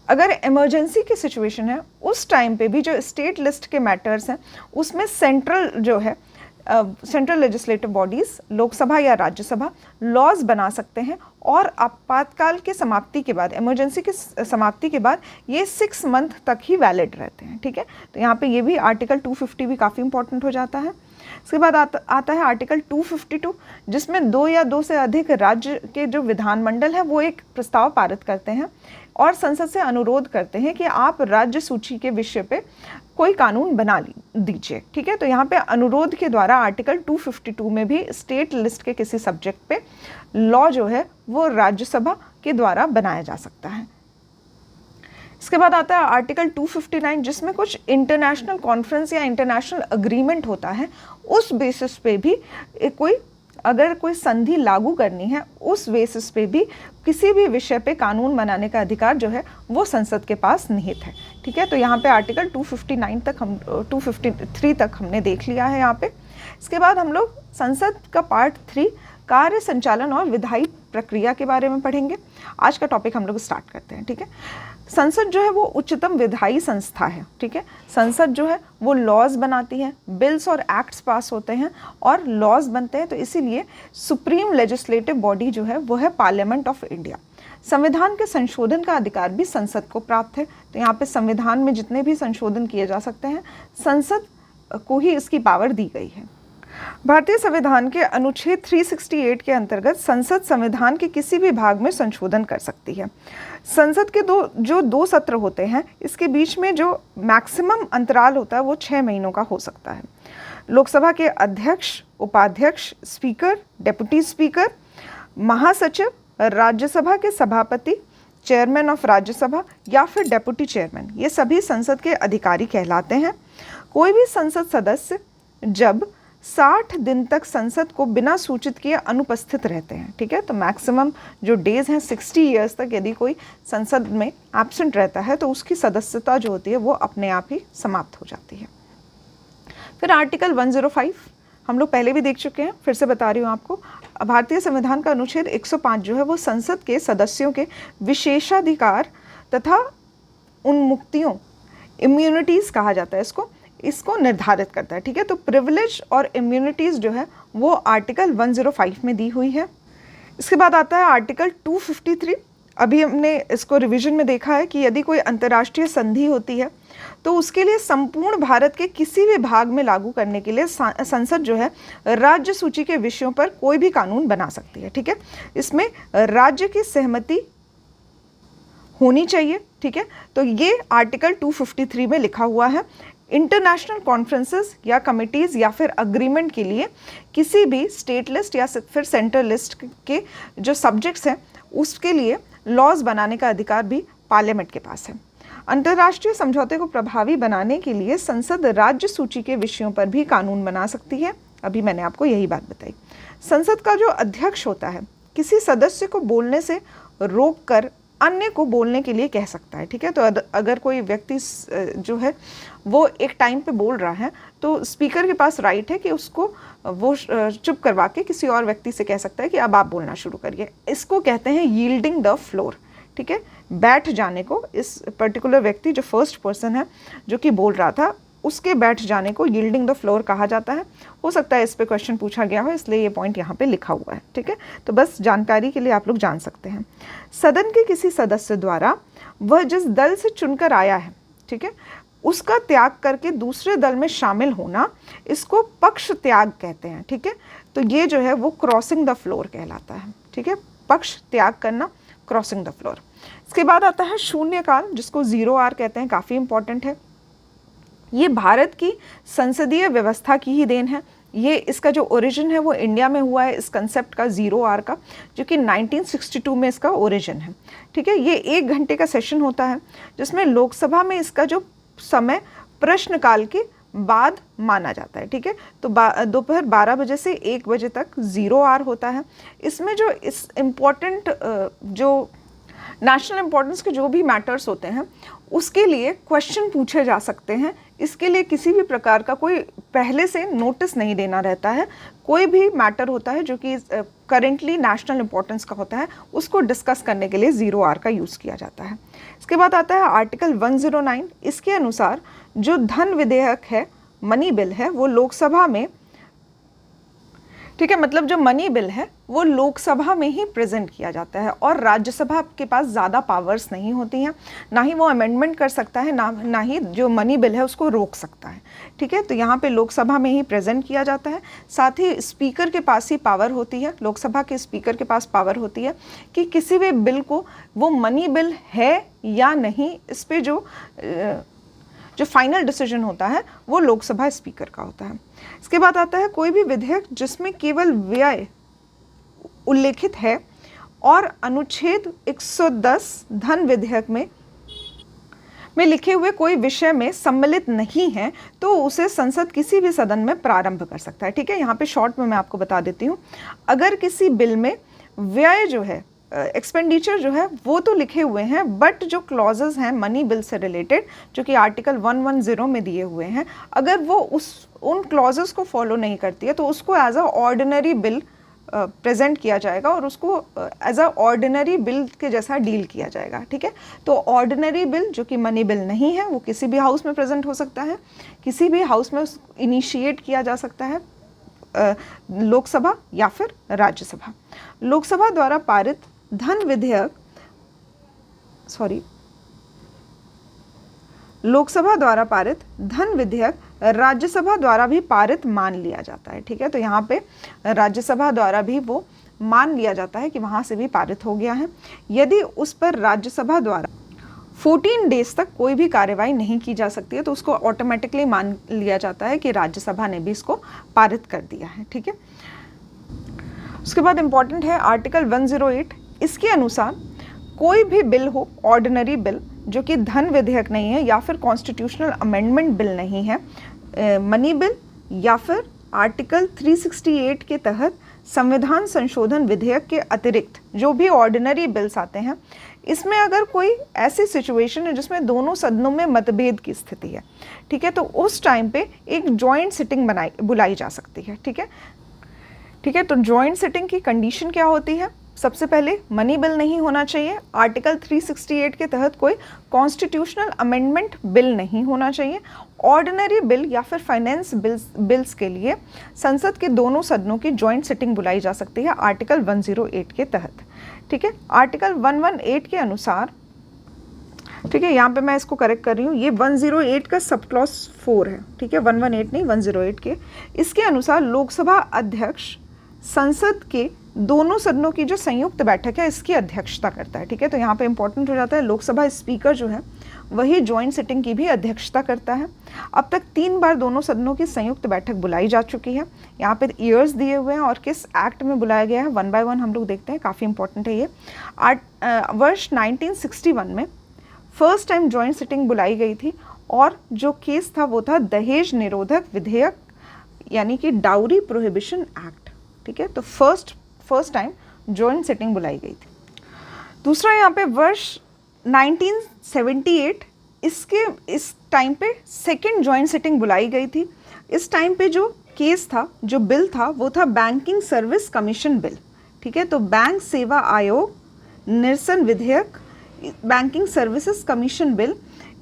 अगर इमरजेंसी की सिचुएशन है उस टाइम पे भी जो स्टेट लिस्ट के मैटर्स हैं उसमें सेंट्रल जो है सेंट्रल लेजिस्लेटिव बॉडीज़, लोकसभा या राज्यसभा, लॉज बना सकते हैं और आपातकाल के समाप्ति के बाद, इमरजेंसी की समाप्ति के बाद ये 6 मंथ तक ही वैलिड रहते हैं, ठीक है। तो यहाँ पे ये भी आर्टिकल 250 भी काफ़ी इंपॉर्टेंट हो जाता है। इसके बाद आता है आर्टिकल 252, जिसमें 2 या 2 से अधिक राज्य के जो विधानमंडल है वो एक प्रस्ताव पारित करते हैं और संसद से अनुरोध करते हैं कि आप राज्य सूची के विषय पे कोई कानून बना दीजिए, ठीक है। तो यहाँ पे अनुरोध के द्वारा आर्टिकल 252 में भी स्टेट लिस्ट के किसी सब्जेक्ट पे लॉ जो है वो राज्यसभा के द्वारा बनाया जा सकता है। इसके बाद आता है आर्टिकल 259, जिसमें कुछ इंटरनेशनल कॉन्फ्रेंस या इंटरनेशनल अग्रीमेंट होता है, उस बेसिस पे भी अगर कोई संधि लागू करनी है उस बेसिस पे भी किसी भी विषय पे कानून बनाने का अधिकार जो है वो संसद के पास निहित है, ठीक है। तो यहाँ पे आर्टिकल 259 तक 253 तक हमने देख लिया है यहाँ पे। इसके बाद हम लोग संसद का पार्ट 3 कार्य संचालन और विधायी प्रक्रिया के बारे में पढ़ेंगे। आज का टॉपिक हम लोग स्टार्ट करते हैं, ठीक है। संसद जो है वो उच्चतम विधायी संस्था है, ठीक है। संसद जो है वो लॉज बनाती है, बिल्स और एक्ट्स पास होते हैं और लॉज बनते हैं, तो इसीलिए सुप्रीम लेजिस्लेटिव बॉडी जो है वो है पार्लियामेंट ऑफ इंडिया। संविधान के संशोधन का अधिकार भी संसद को प्राप्त है, तो यहाँ पे संविधान में जितने भी संशोधन किए जा सकते हैं संसद को ही इसकी पावर दी गई है। भारतीय संविधान के अनुच्छेद 368 के अंतर्गत संसद संविधान के किसी भी भाग में संशोधन कर सकती है। संसद के दो सत्र होते हैं, इसके बीच में जो मैक्सिमम अंतराल होता है वो 6 महीनों का हो सकता है। लोकसभा के अध्यक्ष, उपाध्यक्ष, स्पीकर, डेप्यूटी स्पीकर, महासचिव, राज्यसभा के सभापति, चेयरमैन ऑफ राज्यसभा या फिर डेप्यूटी चेयरमैन, ये सभी संसद के अधिकारी कहलाते हैं। कोई भी संसद सदस्य जब 60 दिन तक संसद को बिना सूचित किए अनुपस्थित रहते हैं, ठीक है, तो मैक्सिमम जो डेज हैं 60 ईयर्स तक यदि कोई संसद में एब्सेंट रहता है तो उसकी सदस्यता जो होती है वो अपने आप ही समाप्त हो जाती है। फिर आर्टिकल 105 हम लोग पहले भी देख चुके हैं, फिर से बता रही हूँ आपको। भारतीय संविधान का अनुच्छेद 105 जो है वो संसद के सदस्यों के विशेषाधिकार तथा उन्मुक्तियों, इम्यूनिटीज़ कहा जाता है इसको निर्धारित करता है, ठीक है। तो प्रिविलेज और इम्यूनिटीज़ जो है वो आर्टिकल 105 में दी हुई है। इसके बाद आता है आर्टिकल 253। अभी हमने इसको रिवीजन में देखा है कि यदि कोई अंतर्राष्ट्रीय संधि होती है तो उसके लिए संपूर्ण भारत के किसी भी भाग में लागू करने के लिए संसद जो है राज्य सूची के विषयों पर कोई भी कानून बना सकती है, ठीक है। इसमें राज्य की सहमति होनी चाहिए, ठीक है। तो ये आर्टिकल 253 में लिखा हुआ है। इंटरनेशनल कॉन्फ्रेंसेस या कमिटीज़ या फिर अग्रीमेंट के लिए किसी भी स्टेट लिस्ट या फिर सेंट्रल लिस्ट के जो सब्जेक्ट्स हैं उसके लिए लॉज बनाने का अधिकार भी पार्लियामेंट के पास है। अंतर्राष्ट्रीय समझौते को प्रभावी बनाने के लिए संसद राज्य सूची के विषयों पर भी कानून बना सकती है। अभी मैंने आपको यही बात बताई। संसद का जो अध्यक्ष होता है किसी सदस्य को बोलने से रोककर अन्य को बोलने के लिए कह सकता है, ठीक है। तो अगर कोई व्यक्ति जो है वो एक टाइम पे बोल रहा है तो स्पीकर के पास राइट है कि उसको वो चुप करवा के किसी और व्यक्ति से कह सकता है कि अब आप बोलना शुरू करिए। इसको कहते हैं यील्डिंग द फ्लोर, ठीक है। बैठ जाने को, इस पर्टिकुलर व्यक्ति जो फर्स्ट पर्सन है जो कि बोल रहा था उसके बैठ जाने को यील्डिंग द फ्लोर कहा जाता है। हो सकता है इस पे क्वेश्चन पूछा गया हो, इसलिए ये पॉइंट यहाँ पे लिखा हुआ है, ठीक है। तो बस जानकारी के लिए आप लोग जान सकते हैं। सदन के किसी सदस्य द्वारा वह जिस दल से चुनकर आया है, ठीक है, उसका त्याग करके दूसरे दल में शामिल होना, इसको पक्ष त्याग कहते हैं, ठीक है। तो ये जो है वो क्रॉसिंग द फ्लोर कहलाता है, ठीक है। पक्ष त्याग करना, क्रॉसिंग द फ्लोर। इसके बाद आता है शून्यकाल, जिसको 0R कहते हैं, काफ़ी इंपॉर्टेंट है। ये भारत की संसदीय व्यवस्था की ही देन है। ये इसका जो ओरिजिन है वो इंडिया में हुआ है, इस कंसेप्ट का 0R का, जो कि 1962 में इसका ओरिजिन है, ठीक है। ये 1 घंटे का सेशन होता है जिसमें लोकसभा में इसका जो समय प्रश्नकाल के बाद माना जाता है, ठीक है। तो दोपहर 12 बजे से 1 बजे तक 0R होता है। इसमें जो इस इम्पॉर्टेंट जो नेशनल इम्पोर्टेंस के जो भी मैटर्स होते हैं उसके लिए क्वेश्चन पूछे जा सकते हैं। इसके लिए किसी भी प्रकार का कोई पहले से नोटिस नहीं देना रहता है। कोई भी मैटर होता है जो कि करेंटली नेशनल इम्पोर्टेंस का होता है उसको डिस्कस करने के लिए 0R का यूज़ किया जाता है। इसके बाद आता है आर्टिकल 109। इसके अनुसार जो धन विधेयक है, मनी बिल है, वो लोकसभा में, ठीक है, मतलब जो मनी बिल है वो लोकसभा में ही प्रेजेंट किया जाता है और राज्यसभा के पास ज़्यादा पावर्स नहीं होती हैं, ना ही वो अमेंडमेंट कर सकता है, ना ही जो मनी बिल है उसको रोक सकता है, ठीक है। तो यहाँ पे लोकसभा में ही प्रेजेंट किया जाता है। साथ ही स्पीकर के पास ही पावर होती है, लोकसभा के स्पीकर के पास पावर होती है कि किसी भी बिल को वो मनी बिल है या नहीं, इस पर जो फाइनल डिसीजन होता है वो लोकसभा स्पीकर का होता है। इसके बाद आता है कोई भी विधेयक जिसमें केवल व्यय उल्लेखित है और अनुच्छेद 110 धन विधेयक में लिखे हुए कोई विषय में सम्मिलित नहीं है तो उसे संसद किसी भी सदन में प्रारंभ कर सकता है, ठीक है। यहाँ पे शॉर्ट में मैं आपको बता देती हूँ। अगर किसी बिल में व्यय जो है, एक्सपेंडिचर जो है वो तो लिखे हुए हैं, बट जो क्लॉजेज हैं मनी बिल से रिलेटेड जो कि आर्टिकल 110 में दिए हुए हैं, अगर वो उन क्लॉजेस को फॉलो नहीं करती है तो उसको as a ordinary bill present किया जाएगा और उसको एज अ ऑर्डिनरी बिल के जैसा डील किया जाएगा, ठीक है। तो ऑर्डिनरी बिल जो कि मनी बिल नहीं है वो किसी भी हाउस में प्रेजेंट हो सकता है, किसी भी हाउस में इनिशिएट किया जा सकता है, लोकसभा या फिर राज्यसभा। लोकसभा द्वारा पारित धन विधेयक, लोकसभा द्वारा पारित धन विधेयक राज्यसभा द्वारा भी पारित मान लिया जाता है, ठीक है। तो यहाँ पे राज्यसभा द्वारा भी वो मान लिया जाता है कि वहाँ से भी पारित हो गया है। यदि उस पर राज्यसभा द्वारा 14 डेज तक कोई भी कार्रवाई नहीं की जा सकती है तो उसको ऑटोमेटिकली मान लिया जाता है कि राज्यसभा ने भी इसको पारित कर दिया है, ठीक है। उसके बाद इम्पॉर्टेंट है आर्टिकल 108। इसके अनुसार कोई भी बिल हो, ऑर्डिनरी बिल जो कि धन विधेयक नहीं है या फिर कॉन्स्टिट्यूशनल अमेंडमेंट बिल नहीं है, मनी बिल या फिर आर्टिकल 368 के तहत संविधान संशोधन विधेयक के अतिरिक्त जो भी ऑर्डिनरी बिल्स आते हैं, इसमें अगर कोई ऐसी सिचुएशन है जिसमें दोनों सदनों में मतभेद की स्थिति है, ठीक है, तो उस टाइम पे एक जॉइंट सिटिंग बुलाई जा सकती है। ठीक है, तो जॉइंट सिटिंग की कंडीशन क्या होती है? सबसे पहले मनी बिल नहीं होना चाहिए, आर्टिकल 368 के तहत कोई कॉन्स्टिट्यूशनल अमेंडमेंट बिल नहीं होना चाहिए, ऑर्डिनरी बिल या फिर फाइनेंस बिल्स के लिए संसद के दोनों सदनों की जॉइंट सिटिंग बुलाई जा सकती है आर्टिकल 108 के तहत। ठीक है, आर्टिकल 118 के अनुसार, ठीक है, यहाँ पे मैं इसको करेक्ट कर रही हूँ, ये 108 का सब क्लॉज 4 है। ठीक है, 118 नहीं 108 के। इसके अनुसार लोकसभा अध्यक्ष संसद के दोनों सदनों की जो संयुक्त बैठक है इसकी अध्यक्षता करता है। ठीक है, तो यहाँ पे इंपॉर्टेंट हो जाता है लोकसभा स्पीकर जो है वही जॉइंट सिटिंग की भी अध्यक्षता करता है। अब तक 3 बार दोनों सदनों की संयुक्त बैठक बुलाई जा चुकी है। यहाँ पे ईयर्स दिए हुए हैं और किस एक्ट में बुलाया गया है, 1 बाय 1 हम लोग देखते हैं, काफ़ी इंपॉर्टेंट है ये। वर्ष 1961 में फर्स्ट टाइम जॉइंट सिटिंग बुलाई गई थी और जो केस था वो था दहेज निरोधक विधेयक यानी कि डाउरी प्रोहिबिशन एक्ट। ठीक है, तो फर्स्ट टाइम जॉइंट सिटिंग बुलाई गई थी। दूसरा यहाँ पे वर्ष 1978 इस टाइम पे सेकेंड जॉइंट सिटिंग बुलाई गई थी। इस टाइम पे जो केस था, जो बिल था, वो था बैंकिंग सर्विस कमीशन बिल। ठीक है, तो बैंक सेवा आयोग निरसन विधेयक, बैंकिंग सर्विसेज कमीशन बिल,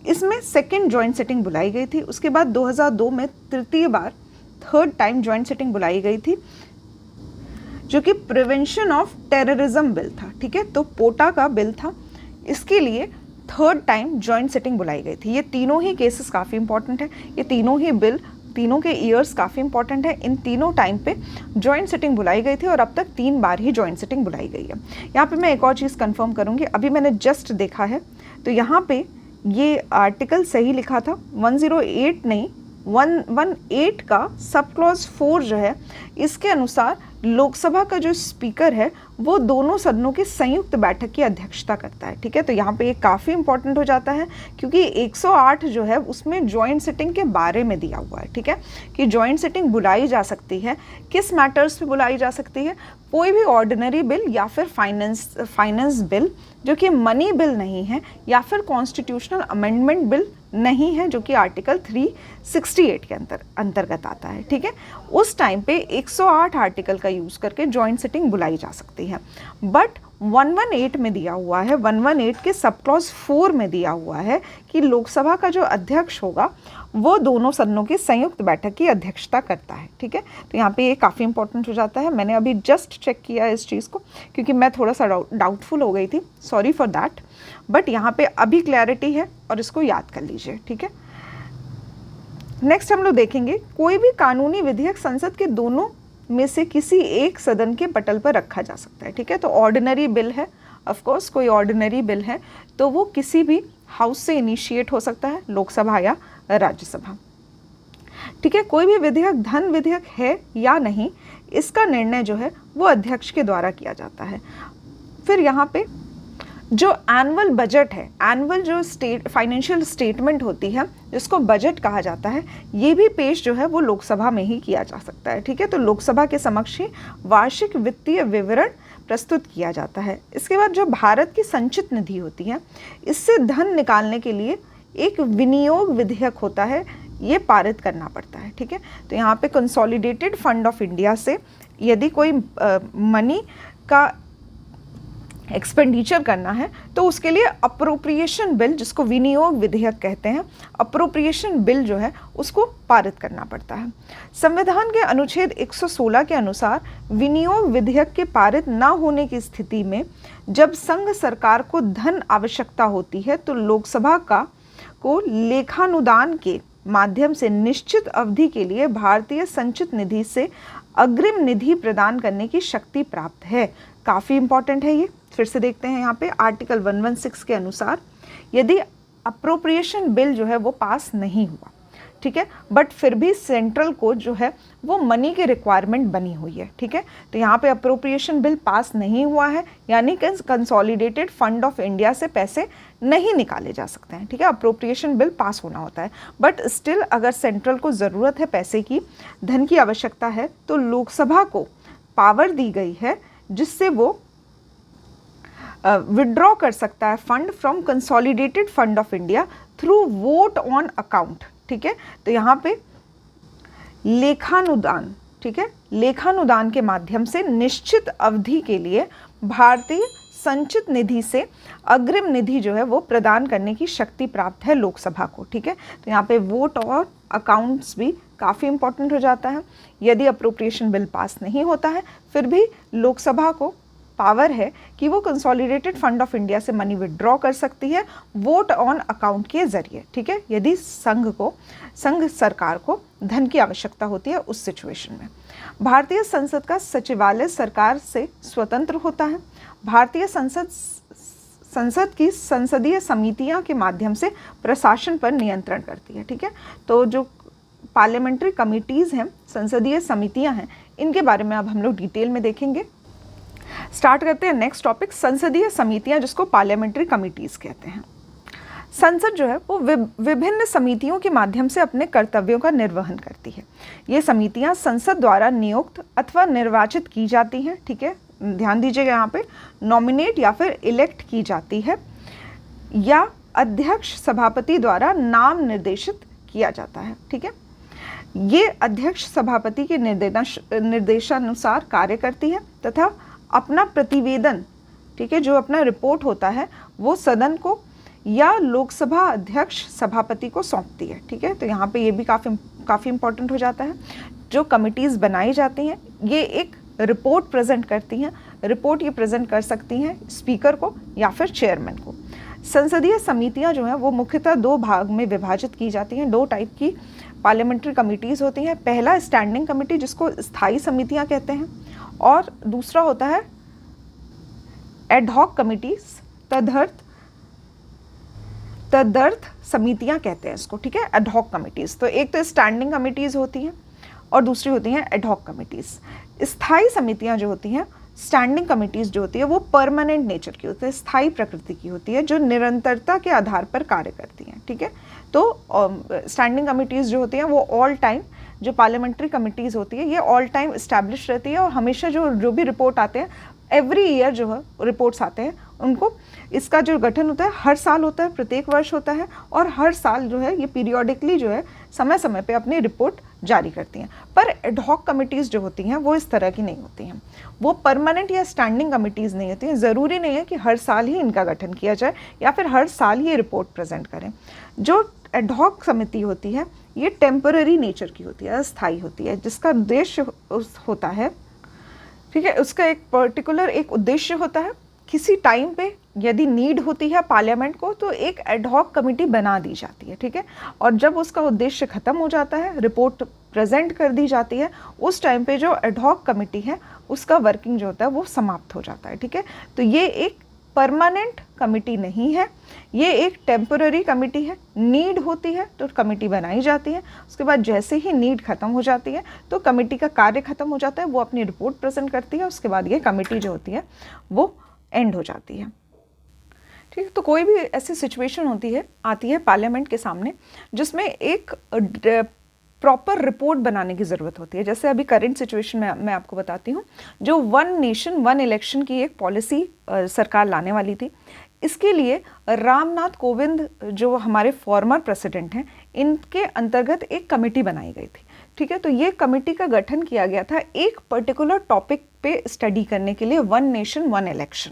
इसमें सेकेंड जॉइंट सिटिंग बुलाई गई थी। उसके बाद 2002 में तृतीय बार थर्ड टाइम जॉइंट सिटिंग बुलाई गई थी जो कि प्रिवेंशन ऑफ टेररिज्म बिल था। ठीक है, तो पोटा का बिल था, इसके लिए थर्ड टाइम जॉइंट सिटिंग बुलाई गई थी। ये तीनों ही केसेस काफ़ी इंपॉर्टेंट है, ये तीनों ही बिल, तीनों के ईयर्स काफ़ी इंपॉर्टेंट है। इन तीनों टाइम पे जॉइंट सिटिंग बुलाई गई थी और अब तक 3 बार ही जॉइंट सिटिंग बुलाई गई है। यहाँ पे मैं एक और चीज़ कंफर्म करूँगी, अभी मैंने जस्ट देखा है तो यहाँ पे ये आर्टिकल सही लिखा था, 108 नहीं 118 का सब क्लॉज 4 जो है, इसके अनुसार लोकसभा का जो स्पीकर है वो दोनों सदनों की संयुक्त बैठक की अध्यक्षता करता है। ठीक है, तो यहाँ पे ये काफ़ी इंपॉर्टेंट हो जाता है क्योंकि 108 जो है उसमें जॉइंट सिटिंग के बारे में दिया हुआ है। ठीक है, कि जॉइंट सिटिंग बुलाई जा सकती है, किस मैटर्स पे बुलाई जा सकती है, कोई भी ऑर्डिनरी बिल या फिर फाइनेंस बिल जो कि मनी बिल नहीं है या फिर कॉन्स्टिट्यूशनल अमेंडमेंट बिल नहीं है जो कि आर्टिकल 368 के अंतर्गत आता है। ठीक है, उस टाइम पे 108 आर्टिकल का यूज़ करके जॉइंट सिटिंग बुलाई जा सकती है। बट 118 में दिया हुआ है, 118 के सब क्लॉज 4 में दिया हुआ है कि लोकसभा का जो अध्यक्ष होगा वो दोनों सदनों की संयुक्त बैठक की अध्यक्षता करता है। ठीक है, तो यहाँ पे ये काफ़ी इंपॉर्टेंट हो जाता है। मैंने अभी जस्ट चेक किया इस चीज़ को क्योंकि मैं थोड़ा सा डाउटफुल हो गई थी, सॉरी फॉर दैट, बट यहाँ पे अभी क्लैरिटी है और इसको याद कर लीजिए। ठीक है, नेक्स्ट हम लोग देखेंगे कोई भी कानूनी विधेयक संसद के दोनों में से किसी एक सदन के पटल पर रखा जा सकता है। ठीक है, तो ऑर्डिनरी बिल है, ऑफ कोर्स कोई ऑर्डिनरी बिल है तो वो किसी भी हाउस से इनिशिएट हो सकता है, लोकसभा या राज्यसभा। ठीक है, कोई भी विधेयक धन विधेयक है या नहीं, इसका निर्णय जो है वो अध्यक्ष के द्वारा किया जाता है। फिर यहाँ पे जो एनुअल बजट है, एनुअल जो फाइनेंशियल स्टेटमेंट होती है जिसको बजट कहा जाता है, ये भी पेश जो है वो लोकसभा में ही किया जा सकता है। ठीक है, तो लोकसभा के समक्ष ही वार्षिक वित्तीय विवरण प्रस्तुत किया जाता है। इसके बाद जो भारत की संचित निधि होती है, इससे धन निकालने के लिए एक विनियोग विधेयक होता है, ये पारित करना पड़ता है। ठीक है, तो यहाँ पे कंसोलिडेटेड फंड ऑफ इंडिया से यदि कोई मनी का एक्सपेंडिचर करना है तो उसके लिए अप्रोप्रिएशन बिल, जिसको विनियोग विधेयक कहते हैं, अप्रोप्रिएशन बिल जो है उसको पारित करना पड़ता है। संविधान के अनुच्छेद 116 के अनुसार विनियोग विधेयक के पारित न होने की स्थिति में जब संघ सरकार को धन आवश्यकता होती है तो लोकसभा को लेखानुदान के माध्यम से निश्चित अवधि के लिए भारतीय संचित निधि से अग्रिम निधि प्रदान करने की शक्ति प्राप्त है। काफ़ी इंपॉर्टेंट है ये, फिर से देखते हैं यहाँ पे आर्टिकल 116 के अनुसार यदि अप्रोप्रिएशन बिल जो है वो पास नहीं हुआ, ठीक है, बट फिर भी सेंट्रल को जो है वो मनी की रिक्वायरमेंट बनी हुई है, ठीक है। तो यहाँ पे अप्रोप्रिएशन बिल पास नहीं हुआ है, यानी कि कंसोलिडेटेड फंड ऑफ इंडिया से पैसे नहीं निकाले जा सकते हैं, ठीक है। अप्रोप्रिएशन बिल पास होना होता है, बट स्टिल अगर सेंट्रल को ज़रूरत है पैसे की, धन की आवश्यकता है, तो लोकसभा को पावर दी गई है जिससे वो विड्रॉ कर सकता है fund from consolidated fund of India through vote on account, ठीक है। तो यहाँ पे लेखानुदान, ठीक है, लेखानुदान के माध्यम से निश्चित अवधि के लिए भारतीय संचित निधि से अग्रिम निधि जो है वो प्रदान करने की शक्ति प्राप्त है लोकसभा को, ठीक है। तो यहाँ पे वोट और अकाउंट्स भी काफ़ी इंपॉर्टेंट हो जाता है। यदि अप्रोप्रिएशन बिल पास नहीं होता है, फिर भी लोकसभा को पावर है कि वो कंसोलिडेटेड फंड ऑफ इंडिया से मनी विड्रॉ कर सकती है वोट ऑन अकाउंट के ज़रिए, ठीक है, यदि संघ सरकार को धन की आवश्यकता होती है उस सिचुएशन में। भारतीय संसद का सचिवालय सरकार से स्वतंत्र होता है। भारतीय संसद की संसदीय समितियां के माध्यम से प्रशासन पर नियंत्रण करती है, ठीक है। तो जो पार्लियामेंट्री कमिटीज़ हैं, संसदीय समितियां हैं, इनके बारे में अब हम लोग डिटेल में देखेंगे। स्टार्ट करते हैं नेक्स्ट टॉपिक, संसदीय समितियां, जिसको पार्लियामेंट्री कमिटीज़ कहते हैं। संसद जो है वो विभिन्न समितियों के माध्यम से अपने कर्तव्यों का निर्वहन करती है। ये समितियां संसद द्वारा नियुक्त अथवा निर्वाचित की जाती हैं, ठीक है, ध्यान दीजिएगा यहाँ पे, नॉमिनेट या फिर इलेक्ट की जाती है, या अध्यक्ष सभापति द्वारा नाम निर्देशित किया जाता है, ठीक है। ये अध्यक्ष सभापति के निर्देशानुसार कार्य करती है तथा अपना प्रतिवेदन, ठीक है, जो अपना रिपोर्ट होता है वो सदन को या लोकसभा अध्यक्ष सभापति को सौंपती है, ठीक है। तो यहाँ पे ये भी काफ़ी इंपॉर्टेंट हो जाता है। जो कमिटीज़ बनाई जाती हैं ये एक रिपोर्ट प्रेजेंट करती हैं। रिपोर्ट ये प्रेजेंट कर सकती हैं स्पीकर को या फिर चेयरमैन को। संसदीय समितियाँ जो हैं वो मुख्यतः दो भाग में विभाजित की जाती हैं। दो टाइप की पार्लियामेंट्री कमिटीज़ होती हैं। पहला स्टैंडिंग कमेटी, जिसको स्थायी समितियाँ कहते हैं, और दूसरा होता है एडहॉक कमिटीज, तदर्थ समितियां कहते हैं इसको, ठीक है, एडहॉक कमिटीज। तो एक तो स्टैंडिंग कमिटीज होती हैं और दूसरी होती हैं एडहॉक कमिटीज। स्थायी समितियां जो होती हैं, स्टैंडिंग कमिटीज जो होती है वो परमानेंट नेचर की होती है, स्थायी प्रकृति की होती है, जो निरंतरता के आधार पर कार्य करती हैं, ठीक है। तो स्टैंडिंग कमिटीज जो होती हैं वो ऑल टाइम, जो पार्लियामेंट्री कमिटीज़ होती है ये ऑल टाइम इस्टेब्लिश रहती है और हमेशा जो भी रिपोर्ट आते हैं, एवरी ईयर जो है रिपोर्ट्स आते हैं उनको, इसका जो गठन होता है हर साल होता है, प्रत्येक वर्ष होता है, और हर साल जो है ये पीरियोडिकली जो है समय समय पे अपनी रिपोर्ट जारी करती हैं। पर एडहॉक कमिटीज़ जो होती हैं वो इस तरह की नहीं होती हैं, वो परमानेंट या स्टैंडिंग कमिटीज़ नहीं होती हैं। ज़रूरी नहीं है कि हर साल ही इनका गठन किया जाए या फिर हर साल ये रिपोर्ट प्रेजेंट करें। जो एडहॉक समिति होती है ये टेम्पररी नेचर की होती है, अस्थायी होती है, जिसका उद्देश्य होता है, ठीक है, उसका एक पर्टिकुलर एक उद्देश्य होता है। किसी टाइम पे यदि नीड होती है पार्लियामेंट को तो एक एडहॉक कमेटी बना दी जाती है, ठीक है, और जब उसका उद्देश्य ख़त्म हो जाता है, रिपोर्ट प्रेजेंट कर दी जाती है, उस टाइम पे जो एडहॉक कमेटी है उसका वर्किंग जो होता है वो समाप्त हो जाता है, ठीक है। तो ये एक परमानेंट कमेटी नहीं है, ये एक टेम्पररी कमेटी है। नीड होती है तो कमेटी बनाई जाती है, उसके बाद जैसे ही नीड खत्म हो जाती है तो कमेटी का कार्य खत्म हो जाता है, वो अपनी रिपोर्ट प्रेजेंट करती है, उसके बाद ये कमेटी जो होती है वो एंड हो जाती है, ठीक है। तो कोई भी ऐसी सिचुएशन आती है पार्लियामेंट के सामने जिसमें एक प्रॉपर रिपोर्ट बनाने की ज़रूरत होती है। जैसे अभी करेंट सिचुएशन में मैं आपको बताती हूँ, जो वन नेशन वन इलेक्शन की एक पॉलिसी सरकार लाने वाली थी, इसके लिए रामनाथ कोविंद जो हमारे फॉर्मर प्रेसिडेंट हैं, इनके अंतर्गत एक कमेटी बनाई गई थी, ठीक है। तो ये कमेटी का गठन किया गया था एक पर्टिकुलर टॉपिक पे स्टडी करने के लिए, वन नेशन वन इलेक्शन,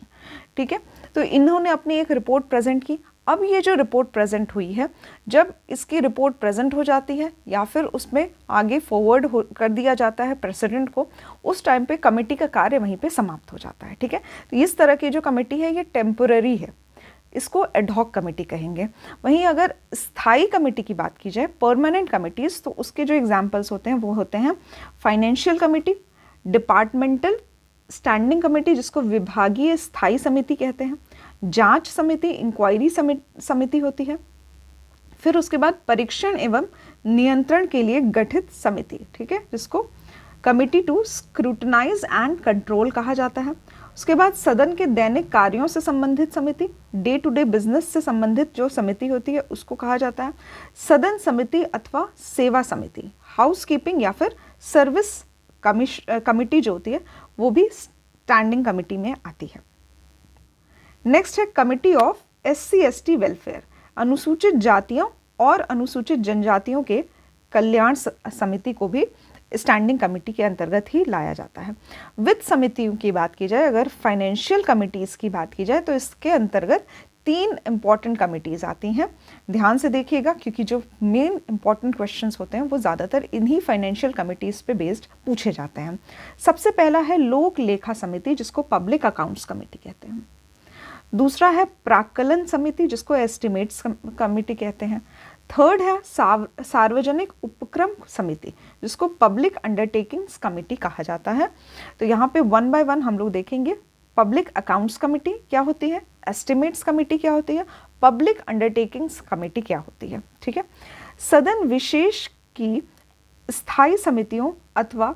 ठीक है। तो इन्होंने अपनी एक रिपोर्ट प्रेजेंट की। अब ये जो रिपोर्ट प्रेजेंट हुई है, जब इसकी रिपोर्ट प्रेजेंट हो जाती है या फिर उसमें आगे फॉरवर्ड कर दिया जाता है प्रेसिडेंट को, उस टाइम पे कमेटी का कार्य वहीं पे समाप्त हो जाता है, ठीक है। तो इस तरह की जो कमेटी है ये टेम्पररी है, इसको एडहॉक कमेटी कहेंगे। वहीं अगर स्थायी कमेटी की बात की जाए, परमानेंट कमेटीज़, तो उसके जो एग्जाम्पल्स होते हैं वो होते हैं financial committee, departmental standing committee जिसको विभागीय स्थायी समिति कहते हैं, जांच समिति इंक्वायरी समिति होती है, फिर उसके बाद परीक्षण एवं नियंत्रण के लिए गठित समिति, ठीक है, जिसको committee to scrutinise and control कहा जाता है। उसके बाद सदन के दैनिक कार्यों से संबंधित समिति, डे टू डे बिजनेस से संबंधित जो समिति होती है उसको कहा जाता है सदन समिति अथवा सेवा समिति। हाउसकीपिंग या फिर सर्विस कमिटी जो होती है वो भी स्टैंडिंग कमिटी में आती है। नेक्स्ट है कमिटी ऑफ SC/ST वेलफेयर, अनुसूचित जातियों और अनुसूचित जनजातियों के कल्याण समिति को भी स्टैंडिंग कमेटी के अंतर्गत ही लाया जाता है। वित्त समितियों की बात की जाए, अगर फाइनेंशियल कमिटीज़ की बात की जाए तो इसके अंतर्गत 3 इम्पॉर्टेंट कमिटीज़ आती हैं। ध्यान से देखिएगा क्योंकि जो मेन इम्पॉर्टेंट क्वेश्चंस होते हैं वो ज़्यादातर इन्हीं फाइनेंशियल कमिटीज़ पे बेस्ड पूछे जाते हैं। सबसे पहला है लोक लेखा समिति, जिसको पब्लिक अकाउंट्स कमेटी कहते हैं। दूसरा है प्राक्कलन समिति, जिसको एस्टिमेट्स कमेटी कहते हैं। थर्ड है सार्वजनिक उपक्रम समिति, जिसको पब्लिक अंडरटेकिंग्स कमेटी कहा जाता है। तो यहाँ पे 1 बाय 1 हम लोग देखेंगे। पब्लिक अकाउंट्स कमेटी क्या होती है, एस्टिमेट्स कमेटी क्या होती है, पब्लिक अंडरटेकिंग्स कमेटी क्या होती है, ठीक है। सदन विशेष की स्थायी समितियों अथवा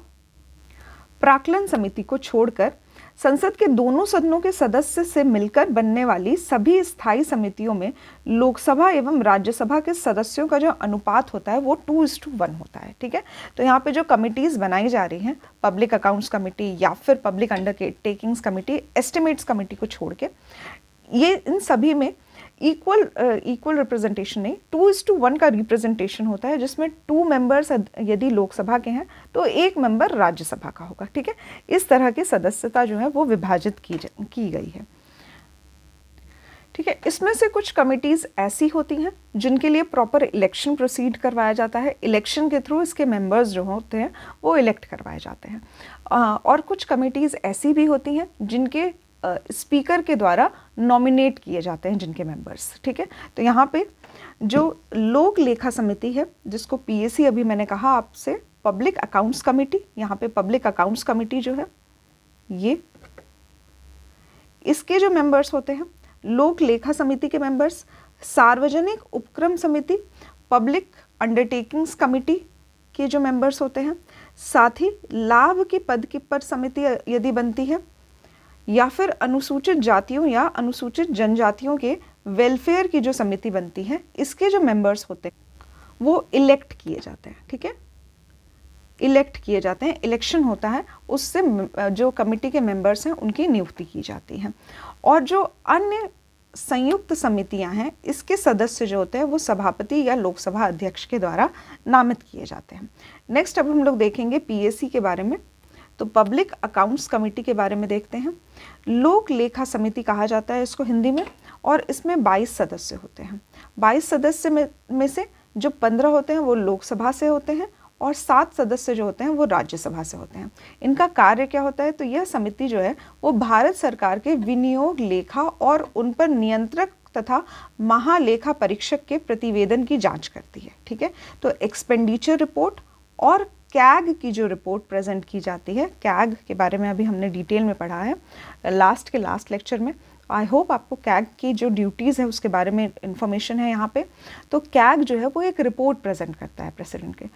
प्राक्कलन समिति को छोड़कर संसद के दोनों सदनों के सदस्य से मिलकर बनने वाली सभी स्थायी समितियों में लोकसभा एवं राज्यसभा के सदस्यों का जो अनुपात होता है वो 2:1 होता है, ठीक है। तो यहाँ पे जो कमिटीज़ बनाई जा रही हैं, पब्लिक अकाउंट्स कमेटी या फिर public undertakings committee, estimates committee को छोड़ के, ये इन सभी में इक्वल रिप्रेजेंटेशन नहीं, 2:1 का रिप्रेजेंटेशन होता है, जिसमें 2 मेंबर्स यदि लोकसभा के हैं तो 1 मेंबर राज्यसभा का होगा, ठीक है। इस तरह की सदस्यता जो है वो विभाजित की गई है, ठीक है। इसमें से कुछ कमिटीज़ ऐसी होती हैं जिनके लिए प्रॉपर इलेक्शन प्रोसीड करवाया जाता है, इलेक्शन के थ्रू इसके मेंबर्स जो होते हैं वो इलेक्ट करवाए जाते हैं। और कुछ कमिटीज़ ऐसी भी होती हैं जिनके स्पीकर के द्वारा नॉमिनेट किए जाते हैं जिनके मेंबर्स, ठीक है। तो यहाँ पे जो लोक लेखा समिति है, जिसको PAC अभी मैंने कहा आपसे, पब्लिक अकाउंट्स कमेटी, यहाँ पे पब्लिक अकाउंट्स कमेटी जो है ये, इसके जो मेंबर्स होते हैं, लोक लेखा समिति के मेंबर्स, सार्वजनिक उपक्रम समिति, पब्लिक अंडरटेकिंग्स कमेटी के जो मेंबर्स होते हैं, साथ ही लाभ की पद की पर समिति यदि बनती है, या फिर अनुसूचित जातियों या अनुसूचित जनजातियों के वेलफेयर की जो समिति बनती है, इसके जो मेंबर्स होते हैं वो इलेक्ट किए जाते हैं, ठीक है, इलेक्ट किए जाते हैं, इलेक्शन होता है, उससे जो कमेटी के मेंबर्स हैं उनकी नियुक्ति की जाती है। और जो अन्य संयुक्त समितियां हैं, इसके सदस्य जो होते हैं वो सभापति या लोकसभा अध्यक्ष के द्वारा नामित किए जाते हैं। नेक्स्ट अब हम लोग देखेंगे PAC के बारे में। तो पब्लिक अकाउंट्स कमेटी के बारे में देखते हैं। लोक लेखा समिति कहा जाता है इसको हिंदी में, और इसमें 22 सदस्य होते हैं। 22 सदस्य में से जो 15 होते हैं वो लोकसभा से होते हैं और 7 सदस्य जो होते हैं वो राज्यसभा से होते हैं। इनका कार्य क्या होता है, तो यह समिति जो है वो भारत सरकार के विनियोग लेखा और उन पर नियंत्रक तथा महालेखा परीक्षक के प्रतिवेदन की जांच करती है, ठीक है। तो एक्सपेंडिचर रिपोर्ट और कैग की जो रिपोर्ट प्रेजेंट की जाती है, कैग के बारे में अभी हमने डिटेल में पढ़ा है लास्ट लेक्चर में। आई होप आपको कैग की जो ड्यूटीज़ है उसके बारे में इंफॉर्मेशन है यहाँ पे। तो कैग जो है वो एक रिपोर्ट प्रेजेंट करता है प्रेसिडेंट के,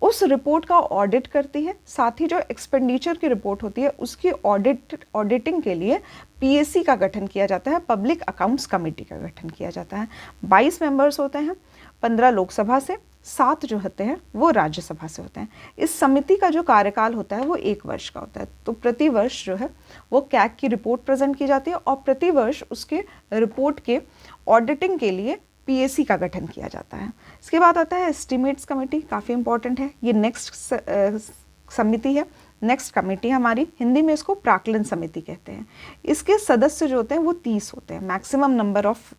उस रिपोर्ट का ऑडिट करती है, साथ ही जो एक्सपेंडिचर की रिपोर्ट होती है उसकी ऑडिटिंग के लिए PAC का गठन किया जाता है, पब्लिक अकाउंट्स कमेटी का गठन किया जाता है। 22 मेंबर्स होते हैं, 15 लोकसभा से, 7 जो होते हैं वो राज्यसभा से होते हैं। इस समिति का जो कार्यकाल होता है वो 1 वर्ष का होता है। तो प्रति वर्ष जो है वो कैग की रिपोर्ट प्रेजेंट की जाती है और प्रति वर्ष उसके रिपोर्ट के ऑडिटिंग के लिए PAC का गठन किया जाता है। इसके बाद आता है एस्टिमेट्स कमेटी, काफ़ी इंपॉर्टेंट है, ये नेक्स्ट समिति है, नेक्स्ट कमेटी हमारी, हिंदी में इसको प्राक्कलन समिति कहते हैं। इसके सदस्य जो होते हैं वो 30 होते हैं, मैक्सिमम नंबर ऑफ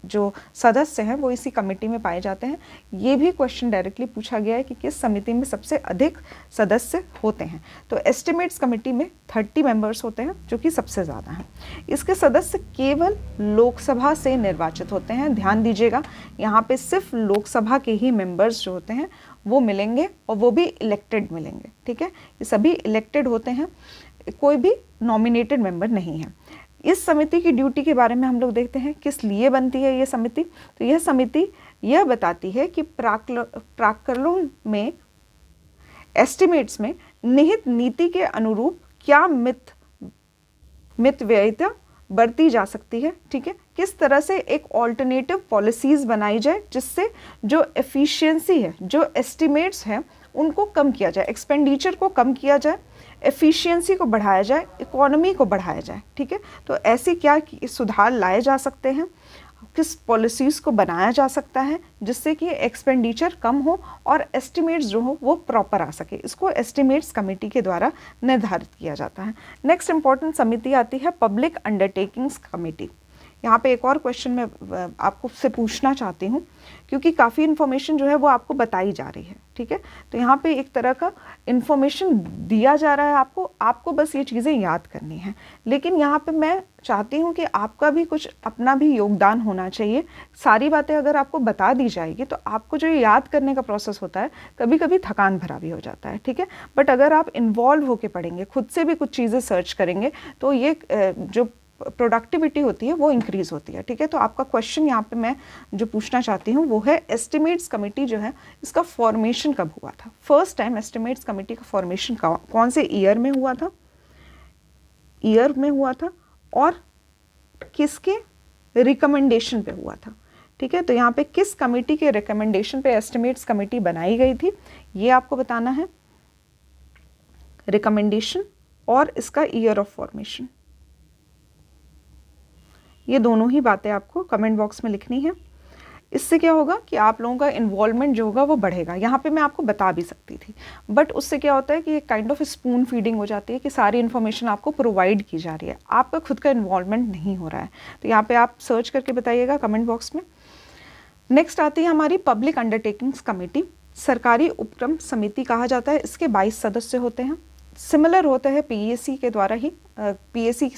जो सदस्य हैं वो इसी कमेटी में पाए जाते हैं। ये भी क्वेश्चन डायरेक्टली पूछा गया है कि किस समिति में सबसे अधिक सदस्य होते हैं। तो एस्टिमेट्स कमेटी में 30 मेंबर्स होते हैं जो कि सबसे ज़्यादा हैं। इसके सदस्य केवल लोकसभा से निर्वाचित होते हैं, ध्यान दीजिएगा यहाँ पे सिर्फ लोकसभा के ही मेंबर्स जो होते हैं वो मिलेंगे और वो भी इलेक्टेड मिलेंगे, ठीक है। ये सभी इलेक्टेड होते हैं, कोई भी नॉमिनेटेड मेंबर नहीं है। इस समिति की ड्यूटी के बारे में हम लोग देखते हैं, किस लिए बनती है ये समिति। तो यह समिति यह बताती है कि प्राक्कलों में, एस्टिमेट्स में निहित नीति के अनुरूप क्या मितव्ययिता बरती जा सकती है, ठीक है, किस तरह से एक ऑल्टरनेटिव पॉलिसीज़ बनाई जाए जिससे जो एफिशिएंसी है, जो एस्टिमेट्स हैं उनको कम किया जाए, एक्सपेंडिचर को कम किया जाए, एफिशिएंसी को बढ़ाया जाए, इकोनॉमी को बढ़ाया जाए, ठीक है। तो ऐसे क्या सुधार लाए जा सकते हैं, किस पॉलिसीज़ को बनाया जा सकता है जिससे कि एक्सपेंडिचर कम हो और एस्टिमेट्स जो हो वो प्रॉपर आ सके, इसको एस्टिमेट्स कमेटी के द्वारा निर्धारित किया जाता है। नेक्स्ट इंपॉर्टेंट समिति आती है पब्लिक अंडरटेकिंग्स कमेटी। यहाँ पे एक और क्वेश्चन मैं आपको से पूछना चाहती हूँ, क्योंकि काफ़ी इन्फॉर्मेशन जो है वो आपको बताई जा रही है, ठीक है। तो यहाँ पे एक तरह का इन्फॉर्मेशन दिया जा रहा है आपको बस ये चीज़ें याद करनी है। लेकिन यहाँ पे मैं चाहती हूँ कि आपका भी कुछ अपना भी योगदान होना चाहिए। सारी बातें अगर आपको बता दी जाएगी तो आपको जो याद करने का प्रोसेस होता है कभी कभी थकान भरा भी हो जाता है, ठीक है। बट अगर आप इन्वॉल्व होकर पढ़ेंगे, खुद से भी कुछ चीज़ें सर्च करेंगे, तो ये जो प्रोडक्टिविटी होती है वो इंक्रीज़ होती है, ठीक है। तो आपका क्वेश्चन यहाँ पे मैं जो पूछना चाहती हूँ वो है, एस्टिमेट्स कमेटी जो है इसका फॉर्मेशन कब हुआ था? फर्स्ट टाइम एस्टिमेट्स कमेटी का फॉर्मेशन कौन से ईयर में हुआ था? ईयर में हुआ था और किसके रिकमेंडेशन पे हुआ था, ठीक है। तो यहाँ पे किस कमेटी के रिकमेंडेशन पे एस्टिमेट्स कमेटी बनाई गई थी ये आपको बताना है, रिकमेंडेशन और इसका ईयर ऑफ फॉर्मेशन। ये दोनों ही बातें आपको कमेंट बॉक्स में लिखनी है। इससे क्या होगा कि आप लोगों का इन्वॉल्वमेंट जो होगा वो बढ़ेगा। यहाँ पे मैं आपको बता भी सकती थी, बट उससे क्या होता है कि एक काइंड ऑफ स्पून फीडिंग हो जाती है कि सारी इन्फॉर्मेशन आपको प्रोवाइड की जा रही है, आपका खुद का इन्वॉल्वमेंट नहीं हो रहा है। तो यहाँ पे आप सर्च करके बताइएगा कमेंट बॉक्स में। नेक्स्ट आती है हमारी पब्लिक अंडरटेकिंग्स कमेटी, सरकारी उपक्रम समिति कहा जाता है। इसके 22 सदस्य होते हैं, सिमिलर होते हैं पीएसी के द्वारा ही, पीएसी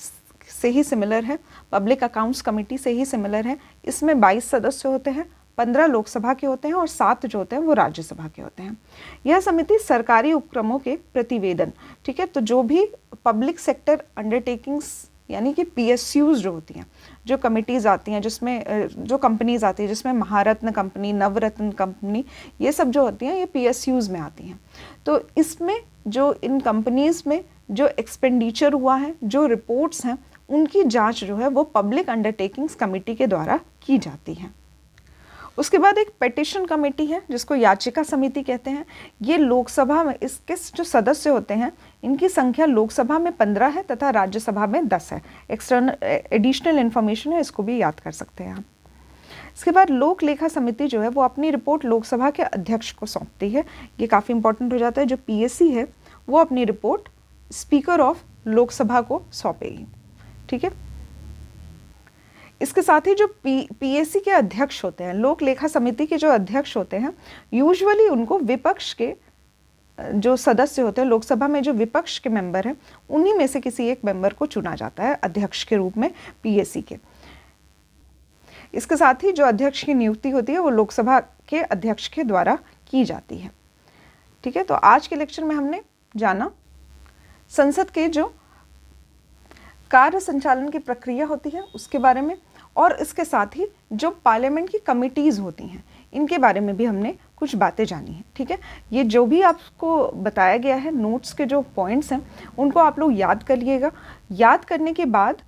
से ही सिमिलर है, पब्लिक अकाउंट्स कमेटी से ही सिमिलर है। इसमें 22 सदस्य होते हैं, 15 लोकसभा के होते हैं और 7 जो होते हैं वो राज्यसभा के होते हैं। यह समिति सरकारी उपक्रमों के प्रतिवेदन, ठीक है, तो जो भी पब्लिक सेक्टर अंडरटेकिंग्स यानी कि पीएसयूज जो होती हैं, जो कमिटीज़ आती हैं जिसमें जो कंपनीज आती हैं जिसमें महारत्न कंपनी, नवरत्न कंपनी, ये सब जो होती हैं ये पीएसयूज में आती हैं। तो इसमें जो इन कंपनीज़ में जो एक्सपेंडिचर हुआ है, जो रिपोर्ट्स हैं, उनकी जांच जो है वो पब्लिक अंडरटेकिंग्स कमेटी के द्वारा की जाती है। उसके बाद एक पेटिशन कमेटी है जिसको याचिका समिति कहते हैं। ये लोकसभा में, इसके जो सदस्य होते हैं इनकी संख्या लोकसभा में 15 है तथा राज्यसभा में 10 है। एक्सटर्नल एडिशनल इन्फॉर्मेशन है, इसको भी याद कर सकते हैं आप। इसके बाद लोक लेखा समिति जो है वो अपनी रिपोर्ट लोकसभा के अध्यक्ष को सौंपती है। ये काफ़ी इंपॉर्टेंट हो जाता है। जो पीएसी है वो अपनी रिपोर्ट स्पीकर ऑफ लोकसभा को सौंपेगी, ठीक है। इसके साथ ही जो पीएसी के अध्यक्ष होते हैं, लोक लेखा समिति के जो अध्यक्ष होते हैं, यूजुअली उनको विपक्ष के जो सदस्य होते हैं, लोकसभा में जो विपक्ष के मेंबर हैं, उन्हीं में से किसी एक मेंबर को चुना जाता है अध्यक्ष के रूप में पीएसी के। इसके साथ ही जो अध्यक्ष की नियुक्ति होती है वो लोकसभा के अध्यक्ष के द्वारा की जाती है, ठीक है। तो आज के लेक्चर में हमने जाना संसद के जो कार्य संचालन की प्रक्रिया होती है उसके बारे में, और इसके साथ ही जो पार्लियामेंट की कमिटीज़ होती हैं इनके बारे में भी हमने कुछ बातें जानी हैं, ठीक है। ये जो भी आपको बताया गया है, नोट्स के जो पॉइंट्स हैं उनको आप लोग याद कर लिएगा। याद करने के बाद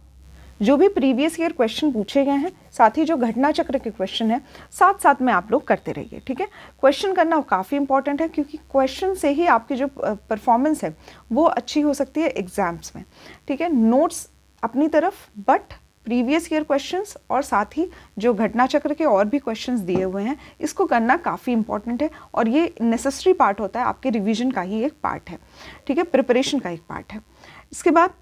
जो भी प्रीवियस ईयर क्वेश्चन पूछे गए हैं, साथ ही जो घटना चक्र के क्वेश्चन हैं, साथ साथ में आप लोग करते रहिए, ठीक है। क्वेश्चन करना काफ़ी इंपॉर्टेंट है क्योंकि क्वेश्चन से ही आपकी जो परफॉर्मेंस है वो अच्छी हो सकती है एग्जाम्स में, ठीक है। नोट्स अपनी तरफ, बट प्रीवियस ईयर क्वेश्चंस और साथ ही जो घटना चक्र के और भी क्वेश्चंस दिए हुए हैं, इसको करना काफ़ी इंपॉर्टेंट है और ये नेसेसरी पार्ट होता है, आपके रिवीजन का ही एक पार्ट है, ठीक है, प्रिपरेशन का एक पार्ट है। इसके बाद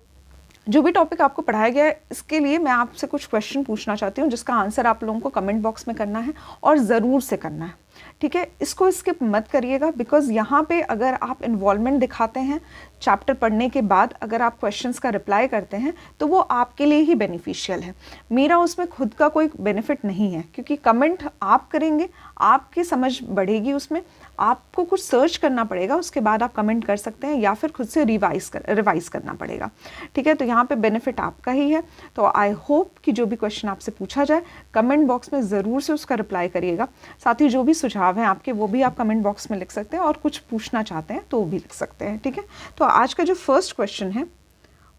जो भी टॉपिक आपको पढ़ाया गया है, इसके लिए मैं आपसे कुछ क्वेश्चन पूछना चाहती हूँ जिसका आंसर आप लोगों को कमेंट बॉक्स में करना है और ज़रूर से करना है, ठीक है। इसको स्किप मत करिएगा, बिकॉज यहाँ पे अगर आप इन्वॉल्वमेंट दिखाते हैं चैप्टर पढ़ने के बाद अगर आप क्वेश्चंस का रिप्लाई करते हैं तो वो आपके लिए ही बेनिफिशियल है। मेरा उसमें खुद का कोई बेनिफिट नहीं है, क्योंकि कमेंट आप करेंगे, आपकी समझ बढ़ेगी, उसमें आपको कुछ सर्च करना पड़ेगा, उसके बाद आप कमेंट कर सकते हैं या फिर खुद से रिवाइज करना पड़ेगा। ठीक है, तो यहाँ पे बेनिफिट आपका ही है। तो आई होप कि जो भी क्वेश्चन आपसे पूछा जाए कमेंट बॉक्स में ज़रूर से उसका रिप्लाई करिएगा। साथ ही जो भी सुझाव हैं आपके वो भी आप कमेंट बॉक्स में लिख सकते हैं, और कुछ पूछना चाहते हैं तो वो भी लिख सकते हैं। ठीक है, तो आज का जो फर्स्ट क्वेश्चन है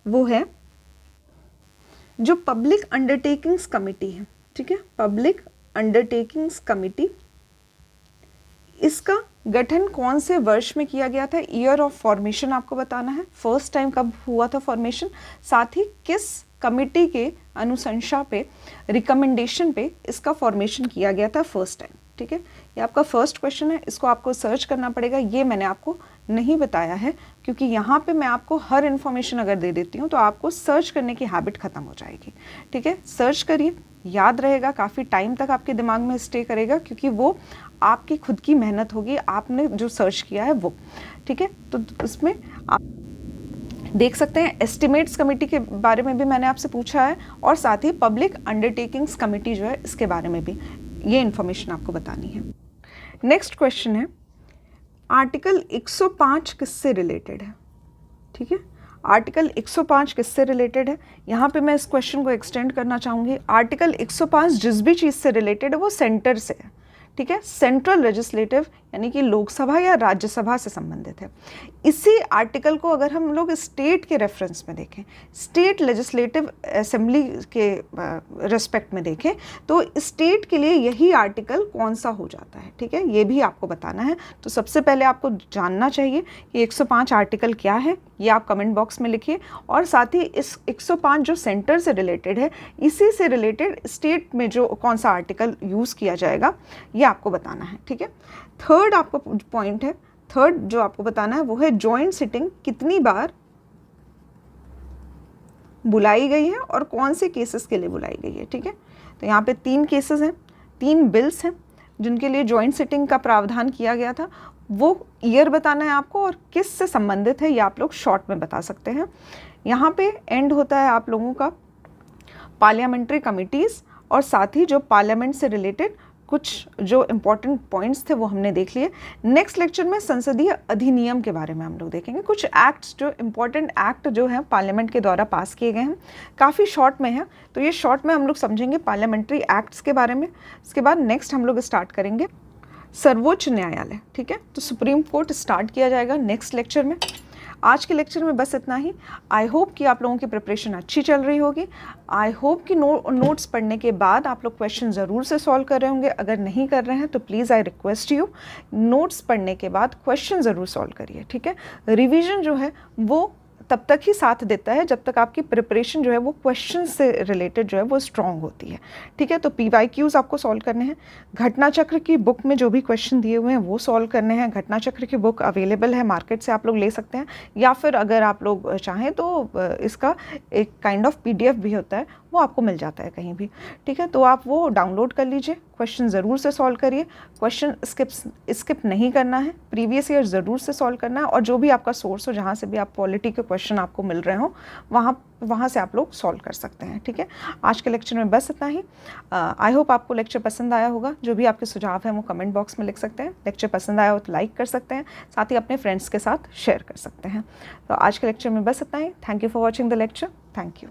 वो है, जो पब्लिक अंडरटेकिंग्स कमेटी है, ठीक है, पब्लिक अंडरटेकिंग्स कमेटी, इसका गठन कौन से वर्ष में किया गया था? ईयर ऑफ फॉर्मेशन आपको बताना है, फर्स्ट टाइम कब हुआ था फॉर्मेशन, साथ ही किस कमेटी के अनुशंसा पे, रिकमेंडेशन पे इसका फॉर्मेशन किया गया था फर्स्ट टाइम। ठीक है, ये आपका फर्स्ट क्वेश्चन है, इसको आपको सर्च करना पड़ेगा। ये मैंने आपको नहीं बताया है क्योंकि यहाँ पे मैं आपको हर इन्फॉर्मेशन अगर दे देती हूँ तो आपको सर्च करने की हैबिट ख़त्म हो जाएगी। ठीक है, सर्च करिए, याद रहेगा, काफ़ी टाइम तक आपके दिमाग में स्टे करेगा, क्योंकि वो आपकी खुद की मेहनत होगी, आपने जो सर्च किया है वो। ठीक है, तो उसमें आप देख सकते हैं एस्टिमेट्स कमेटी के बारे में भी मैंने आपसे पूछा है, और साथ ही पब्लिक अंडरटेकिंग्स कमेटी जो है इसके बारे में भी ये इन्फॉर्मेशन आपको बतानी है। नेक्स्ट क्वेश्चन है, आर्टिकल 105 किससे रिलेटेड है? ठीक है, आर्टिकल 105 किससे रिलेटेड है? यहाँ पे मैं इस क्वेश्चन को एक्सटेंड करना चाहूँगी। आर्टिकल 105 जिस भी चीज़ से रिलेटेड है वो सेंटर से है। ठीक है, सेंट्रल लेजिस्लेटिव यानी कि लोकसभा या राज्यसभा से संबंधित है। इसी आर्टिकल को अगर हम लोग स्टेट के रेफरेंस में देखें, स्टेट लेजिस्लेटिव असेंबली के रिस्पेक्ट में देखें, तो स्टेट के लिए यही आर्टिकल कौन सा हो जाता है। ठीक है, ये भी आपको बताना है। तो सबसे पहले आपको जानना चाहिए कि 105 आर्टिकल क्या है, ये आप कमेंट बॉक्स में लिखिए, और साथ ही इस 105 जो सेंटर से रिलेटेड है, इसी से रिलेटेड स्टेट में जो कौन सा आर्टिकल यूज़ किया जाएगा ये आपको बताना है। ठीक है, थर्ड आपको पॉइंट है, थर्ड जो आपको बताना है वो है जॉइंट सिटिंग कितनी बार बुलाई गई है और कौन से केसेस के लिए बुलाई गई है। ठीक है, तो यहाँ पे 3 केसेस हैं, 3 बिल्स हैं जिनके लिए जॉइंट सिटिंग का प्रावधान किया गया था। वो ईयर बताना है आपको और किस से संबंधित है ये आप लोग शॉर्ट में बता सकते हैं। यहाँ पे एंड होता है आप लोगों का पार्लियामेंट्री कमिटीज़, और साथ ही जो पार्लियामेंट से रिलेटेड कुछ जो इम्पोर्टेंट पॉइंट्स थे वो हमने देख लिए। नेक्स्ट लेक्चर में संसदीय अधिनियम के बारे में हम लोग देखेंगे, कुछ एक्ट्स जो इम्पोर्टेंट एक्ट जो हैं पार्लियामेंट के द्वारा पास किए गए हैं, काफ़ी शॉर्ट में है, तो ये शॉर्ट में हम लोग समझेंगे पार्लियामेंट्री एक्ट्स के बारे में। इसके बाद नेक्स्ट हम लोग स्टार्ट करेंगे सर्वोच्च न्यायालय। ठीक है, तो सुप्रीम कोर्ट स्टार्ट किया जाएगा नेक्स्ट लेक्चर में। आज के लेक्चर में बस इतना ही। आई होप कि आप लोगों की प्रिपरेशन अच्छी चल रही होगी। आई होप कि नोट्स पढ़ने के बाद आप लोग क्वेश्चन ज़रूर से सॉल्व कर रहे होंगे। अगर नहीं कर रहे हैं तो please I request you, notes पढ़ने के बाद क्वेश्चन ज़रूर सॉल्व करिए। ठीक है, रिवीजन जो है वो तब तक ही साथ देता है जब तक आपकी प्रिपरेशन जो है वो क्वेश्चन से रिलेटेड जो है वो स्ट्रॉन्ग होती है। ठीक है, तो PYQs आपको सॉल्व करने हैं, घटना चक्र की बुक में जो भी क्वेश्चन दिए हुए हैं वो सॉल्व करने हैं। घटना चक्र की बुक अवेलेबल है, मार्केट से आप लोग ले सकते हैं, या फिर अगर आप लोग चाहें तो इसका एक काइंड ऑफ PDF भी होता है, वो आपको मिल जाता है कहीं भी। ठीक है, तो आप वो डाउनलोड कर लीजिए, क्वेश्चन ज़रूर से सॉल्व करिए, क्वेश्चन स्किप नहीं करना है, प्रीवियस ईयर ज़रूर से सॉल्व करना है, और जो भी आपका सोर्स हो जहाँ से भी आप पॉलिटी के क्वेश्चन आपको मिल रहे हो वहाँ से आप लोग सॉल्व कर सकते हैं। ठीक है, आज के लेक्चर में बस इतना ही। आई होप आपको लेक्चर पसंद आया होगा। जो भी आपके सुझाव हैं वो कमेंट बॉक्स में लिख सकते हैं। लेक्चर पसंद आया हो तो लाइक कर सकते हैं, साथ ही अपने फ्रेंड्स के साथ शेयर कर सकते हैं। तो आज के लेक्चर में बस इतना ही। Thank you for watching the lecture. Thank you.